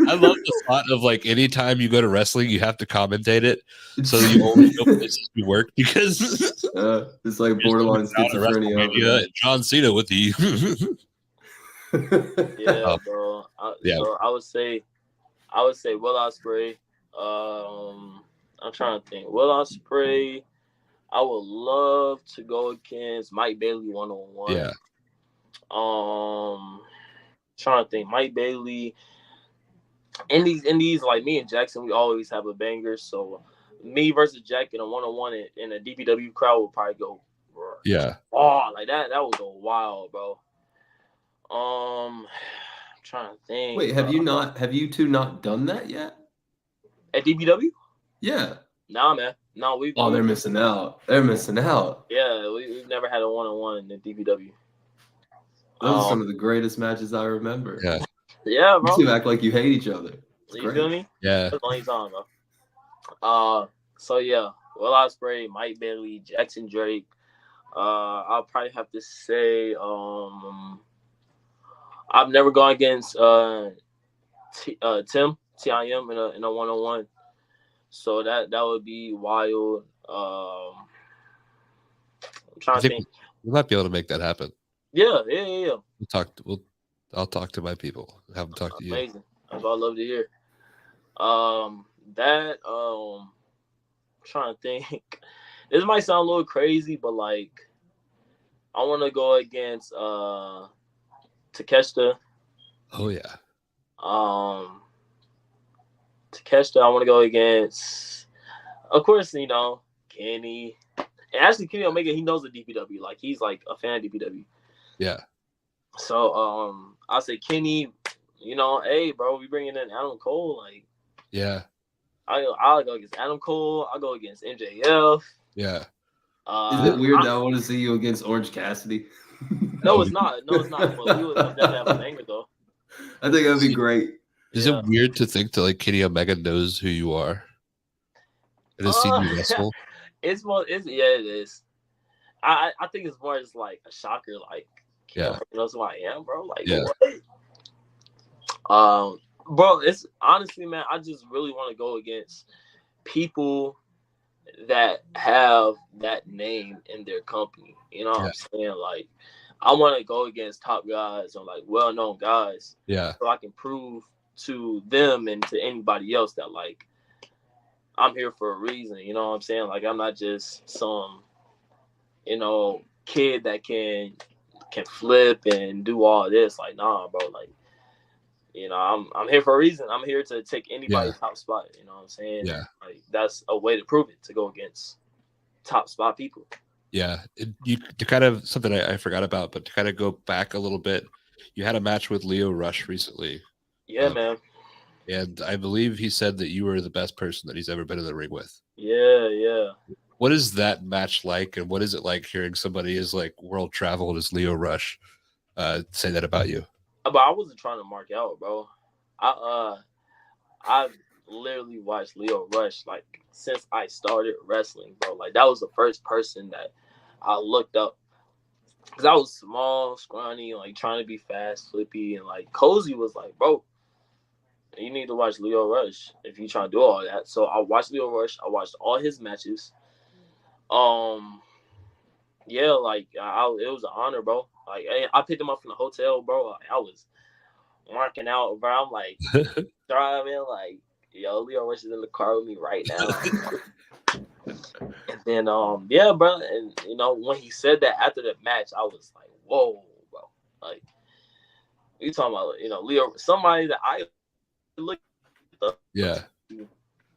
I love the thought of like anytime you go to wrestling, you have to commentate it, so you only know places you work because it's like borderline schizophrenia. And John Cena with the yeah, bro. So I would say Will Ospreay. I'm trying to think. Will Ospreay. I would love to go against Mike Bailey 1-on-1. Yeah. Trying to think. Mike Bailey. In these, like me and Jackson, we always have a banger. So me versus Jack in a 1-on-1 in a DPW crowd would probably go. Yeah. Oh, like that would go wild, bro. I'm trying to think. Wait, have you two not done that yet? At DPW? Yeah. Nah, man. No, they're missing out. They're missing out. Yeah, we've never had a 1-on-1 in DPW. Those are some of the greatest matches I remember. Yeah. Yeah, bro. You two act like you hate each other. It's you great. feel me? Yeah. That's the only time, bro. So yeah, Will Ospreay, Mike Bailey, Jackson Drake. I'll probably have to say I've never gone against Tim in a 1-on-1. So that would be wild. I'm trying to think. We might be able to make that happen. Yeah. I'll talk to my people. Have them talk to you. Amazing. That's what I love to hear. Trying to think. This might sound a little crazy, but like, I want to go against Takeshita. Oh yeah. Takeshita, I want to go against, of course, Kenny. And actually, Kenny Omega, he knows the DPW. Like, he's like a fan of DPW. Yeah. So, I'll say Kenny, hey, bro, we bringing in Adam Cole. Like, yeah. I'll go against Adam Cole. I'll go against MJF. Yeah. Is it weird that I want to see you against Orange Cassidy? No, it's not. But we would definitely have a banger, though. I think that'd be great. Is it weird to think that like Kenny Omega knows who you are and has seen you wrestle? It is. I think it's more just like a shocker. Like, Kenny knows who I am, bro. Like, what? Bro, it's honestly, man, I just really want to go against people that have that name in their company. You know what I'm saying? Like, I want to go against top guys or like well-known guys. Yeah. So I can prove to them and to anybody else that like I'm here for a reason. You know what I'm saying? Like, I'm not just some, kid that can flip and do all this. Like, nah, bro. Like, I'm here for a reason. I'm here to take anybody's top spot. You know what I'm saying? Yeah. Like, that's a way to prove it, to go against top spot people. Yeah, to kind of something I forgot about, but to kind of go back a little bit, you had a match with Lio Rush recently. Yeah, man. And I believe he said that you were the best person that he's ever been in the ring with. Yeah. What is that match like, and what is it like hearing somebody as like world traveled as Lio Rush say that about you? But I wasn't trying to mark out, bro. I literally watched Lio Rush like since I started wrestling, bro. Like that was the first person that I looked up because I was small, scrawny, like trying to be fast, flippy, and like Cozy was like, bro, you need to watch Lio Rush if you trying to do all that. So I watched Lio Rush. I watched all his matches. Yeah, like it was an honor, bro. Like I picked him up from the hotel, bro. Like, I was marking out, bro. I'm like driving, like, yo, Lio Rush is in the car with me right now. And then yeah, bro. And you know, when he said that after the match, I was like, whoa, bro. Like, you talking about, you know, Lio, somebody that I looked up, Yeah,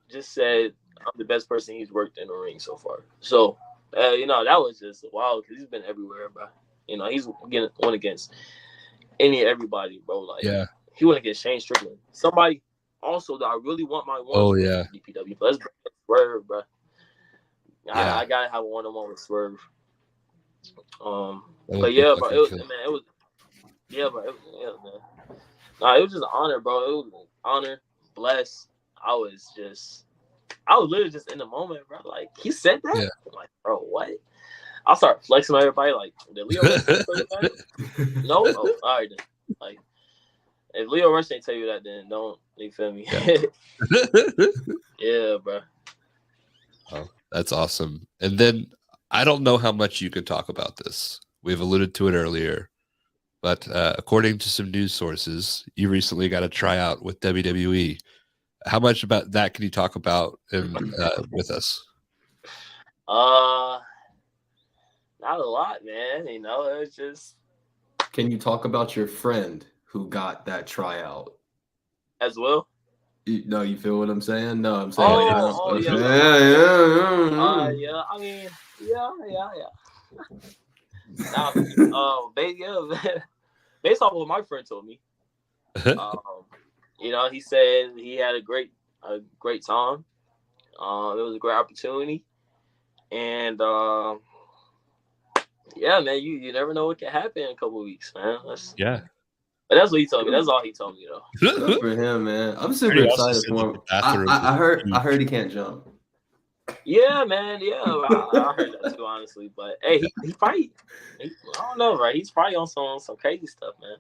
just said I'm the best person he's worked in the ring so far. So you know, that was just wild because he's been everywhere, bro. You know, he's went against everybody, bro. Like, yeah. he went against Shane Strickland. Somebody also that I really want my one. Oh yeah, DPW. Let's bring Swerve, bro. Yeah. I gotta have a one-on-one with Swerve. That But would yeah, be bro, fucking it was cool. man, it was yeah, bro, man. Nah, it was just an honor, bro. It was an honor, blessed. I was literally just in the moment, bro. Like, he said that? Yeah. I'm like, bro, what? I'll start flexing on everybody. Like, did Lio Rush tell you that? No? Oh, all right, then. Like, if Lio Rush ain't tell you that, then don't. You feel me? Yeah, bro. Oh, that's awesome. And then I don't know how much you can talk about this. We've alluded to it earlier, but according to some news sources, you recently got a tryout with WWE. How much about that can you talk about with us? Not a lot, man. You know, it's just Can you talk about your friend who got that tryout? as well. No, you feel what I'm saying? No, I'm saying. Yeah. Yeah. Yeah. I mean, yeah. Based off what my friend told me, you know, he said he had a great time. It was a great opportunity, and yeah, man, you never know what can happen in a couple of weeks, man. Yeah. But that's what he told me. That's all he told me, though. Good for him, man. I'm super He also excited said for that him. the bathroom I was heard he can't jump. Yeah, man. Yeah, I heard that too, honestly. But hey, he probably, I don't know, right? He's probably on some crazy stuff, man.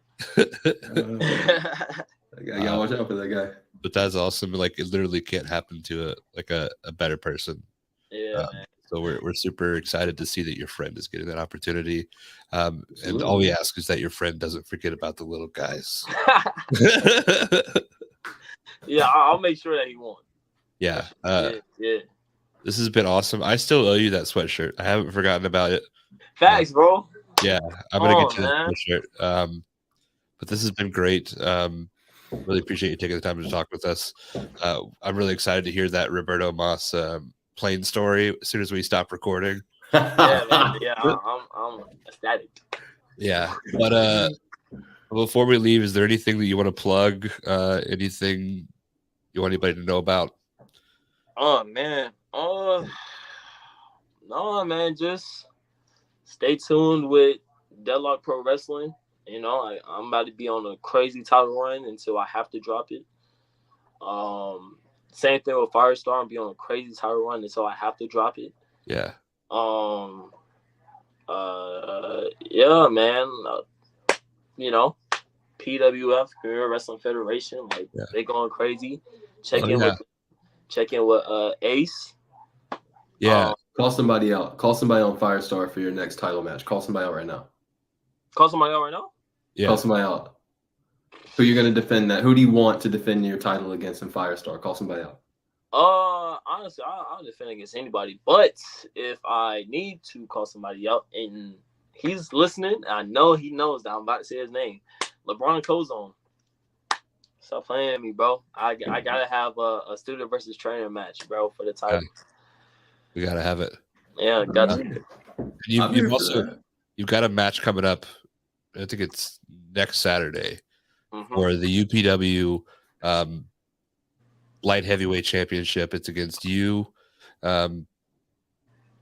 You gotta watch out for that guy. But that's awesome. Like, it literally can't happen to a better person. Yeah, man. So we're super excited to see that your friend is getting that opportunity. And all we ask is that your friend doesn't forget about the little guys. Yeah, I'll make sure that he won. Yeah. Yeah. This has been awesome. I still owe you that sweatshirt. I haven't forgotten about it. Facts, bro. Yeah, I'm gonna get you that sweatshirt. But this has been great. Really appreciate you taking the time to talk with us. I'm really excited to hear that Roberto Moss plane story as soon as we stop recording. Yeah, man. Yeah, I'm ecstatic. Yeah, but before we leave, is there anything that you want to plug? Anything you want anybody to know about? Oh man. No, man. Just stay tuned with Deadlock Pro Wrestling. You know, I'm about to be on a crazy title run until I have to drop it. Same thing with Firestar. I'm be on a crazy title run until I have to drop it. Yeah. Yeah, man. You know, PWF, Premier Wrestling Federation, like they going crazy. Check in with Ace. Yeah. Call somebody out. Call somebody on Firestar for your next title match. Call somebody out right now. Call somebody out right now? Yeah. Call somebody out. Who you're going to defend that? Who do you want to defend your title against in Firestar? Call somebody out. Honestly, I'll defend against anybody. But if I need to call somebody out and he's listening, I know he knows that I'm about to say his name. LeBron Cozone. Stop playing me, bro. I gotta have a student versus trainer match, bro, for the title. We gotta have it. Yeah, got you. And I'm here you've for also that. you've got a match coming up. I think it's next Saturday Mhm. for the UPW Light Heavyweight Championship. It's against you,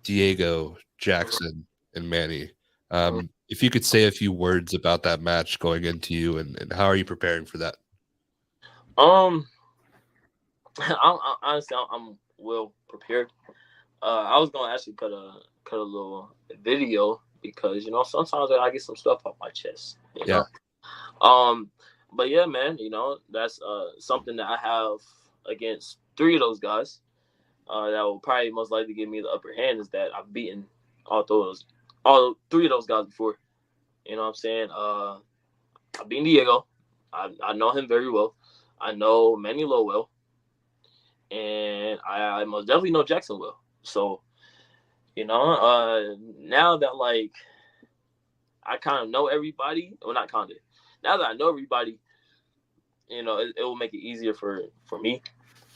Diego, Jackson, and Manny. If you could say a few words about that match going into you, and how are you preparing for that? Honestly, I'm well prepared. I was gonna actually cut a little video because sometimes I get some stuff off my chest. Yeah. But yeah, man, that's something that I have against 3 of those guys. That will probably most likely give me the upper hand is that I've beaten all 3 of those guys before. You know what I'm saying? I've beaten Diego. I know him very well. I know Manny Low well. And I most definitely know Jackson well. So, now that like I kind of know everybody, well not kind of. Now that I know everybody, it will make it easier for me.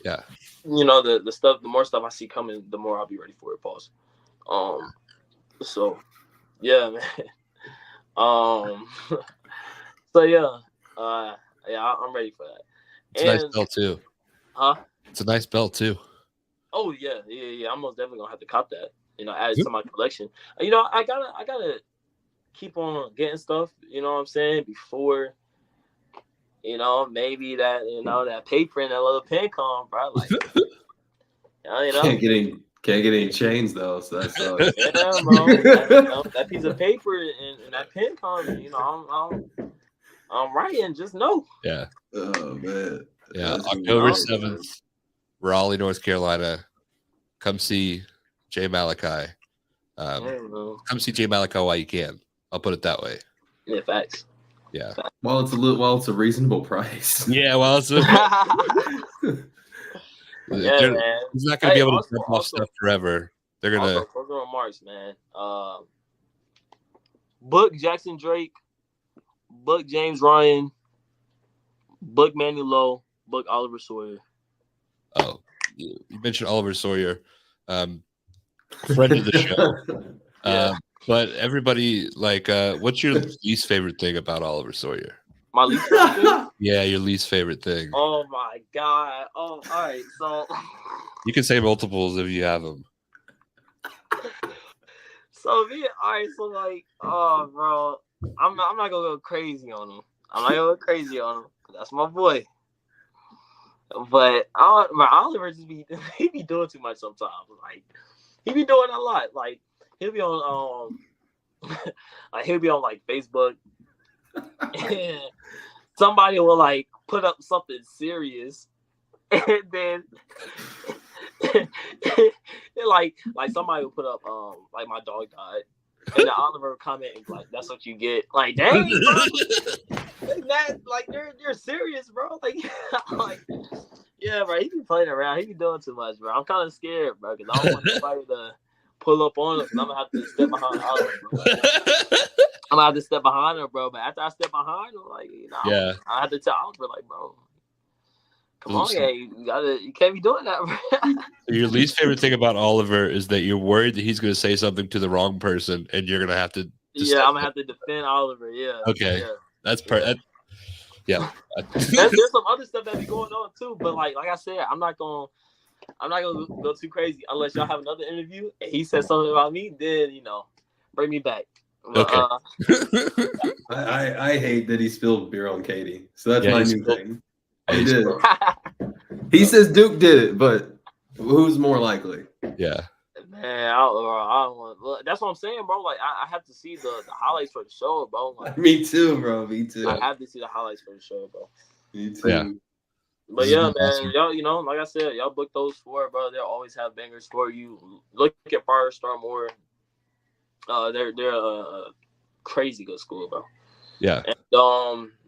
Yeah. The more stuff I see coming, the more I'll be ready for it. Pause. So yeah, man. So yeah, I'm ready for that. It's a nice belt too. Huh? It's a nice belt too. Oh yeah. I'm most definitely gonna have to cop that. Add it to my collection. I gotta keep on getting stuff. You know what I'm saying? Before, maybe that that paper and that little pen come, bro. Like, Can't get any chains though, so that's yeah, bro. That piece of paper and that pen comes. I'm writing. Just know. Yeah. Oh man. Yeah. That's October cool. 7th, Raleigh, North Carolina. Come see Jay Malachi. Come see Jay Malachi while you can. I'll put it that way. Yeah, facts. Yeah. While it's a reasonable price. Yeah. Well, it's Yeah, man. He's not gonna be able to also- jump off stuff forever. They're gonna. Also, closing remarks, man. Book Jackson Drake, book James Ryan, book Manny Lowe, book Oliver Sawyer. Oh, you mentioned Oliver Sawyer, friend of the show. Yeah. But everybody, what's your least favorite thing about Oliver Sawyer? My least favorite thing? Yeah, your least favorite thing. Oh my god. Oh, all right. So You can say multiples if you have them. all right. So oh, bro, I'm not gonna go crazy on him. I'm not gonna go crazy on him. That's my boy. But Oliver he be doing too much sometimes. Like he be doing a lot. Like he'll be on like Facebook, and somebody will put up something serious, and then like somebody will put up like my dog died, and then Oliver will comment and be like, "That's what you get." Like, dang, bro. You're serious, bro. Yeah, bro. He be playing around. He be doing too much, bro. I'm kind of scared, bro, because I don't want nobody to pull up on him. I'm gonna have to step behind Oliver, bro. I'm gonna have to step behind him, bro. But after I step behind him, Yeah. I have to tell Oliver, bro, come on, yeah, you can't be doing that, bro. Your least favorite thing about Oliver is that you're worried that he's going to say something to the wrong person, and you're going to have to. Yeah, I'm gonna have to defend Oliver. Yeah. Okay. Yeah. That's yeah. There's some other stuff that be going on too, but like I said, I'm not gonna go too crazy unless y'all have another interview and he says something about me. Then bring me back. Okay. I hate that he spilled beer on Katie, so that's my new thing. He He did. He says Duke did it, but who's more likely? Yeah. Man, I don't want. That's what I'm saying, bro. Like I have to see the highlights for the show, bro. Like, Me too, bro. Me too. I have to see the highlights for the show, bro. Me too. Yeah. But yeah, man, y'all, like I said, y'all book those 4, bro. They'll always have bangers for you. Look at Firestar more. They're a crazy good school, bro. Yeah. And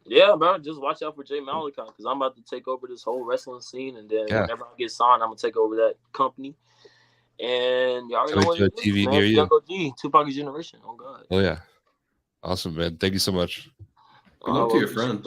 yeah, bro, just watch out for Jay Malachi because I'm about to take over this whole wrestling scene, and then whenever I get signed, I'm gonna take over that company. And y'all already know what it is, TV man. near you. Young OG, Tupac generation. Oh God. Oh yeah. Awesome, man. Thank you so much. Good luck to your friend.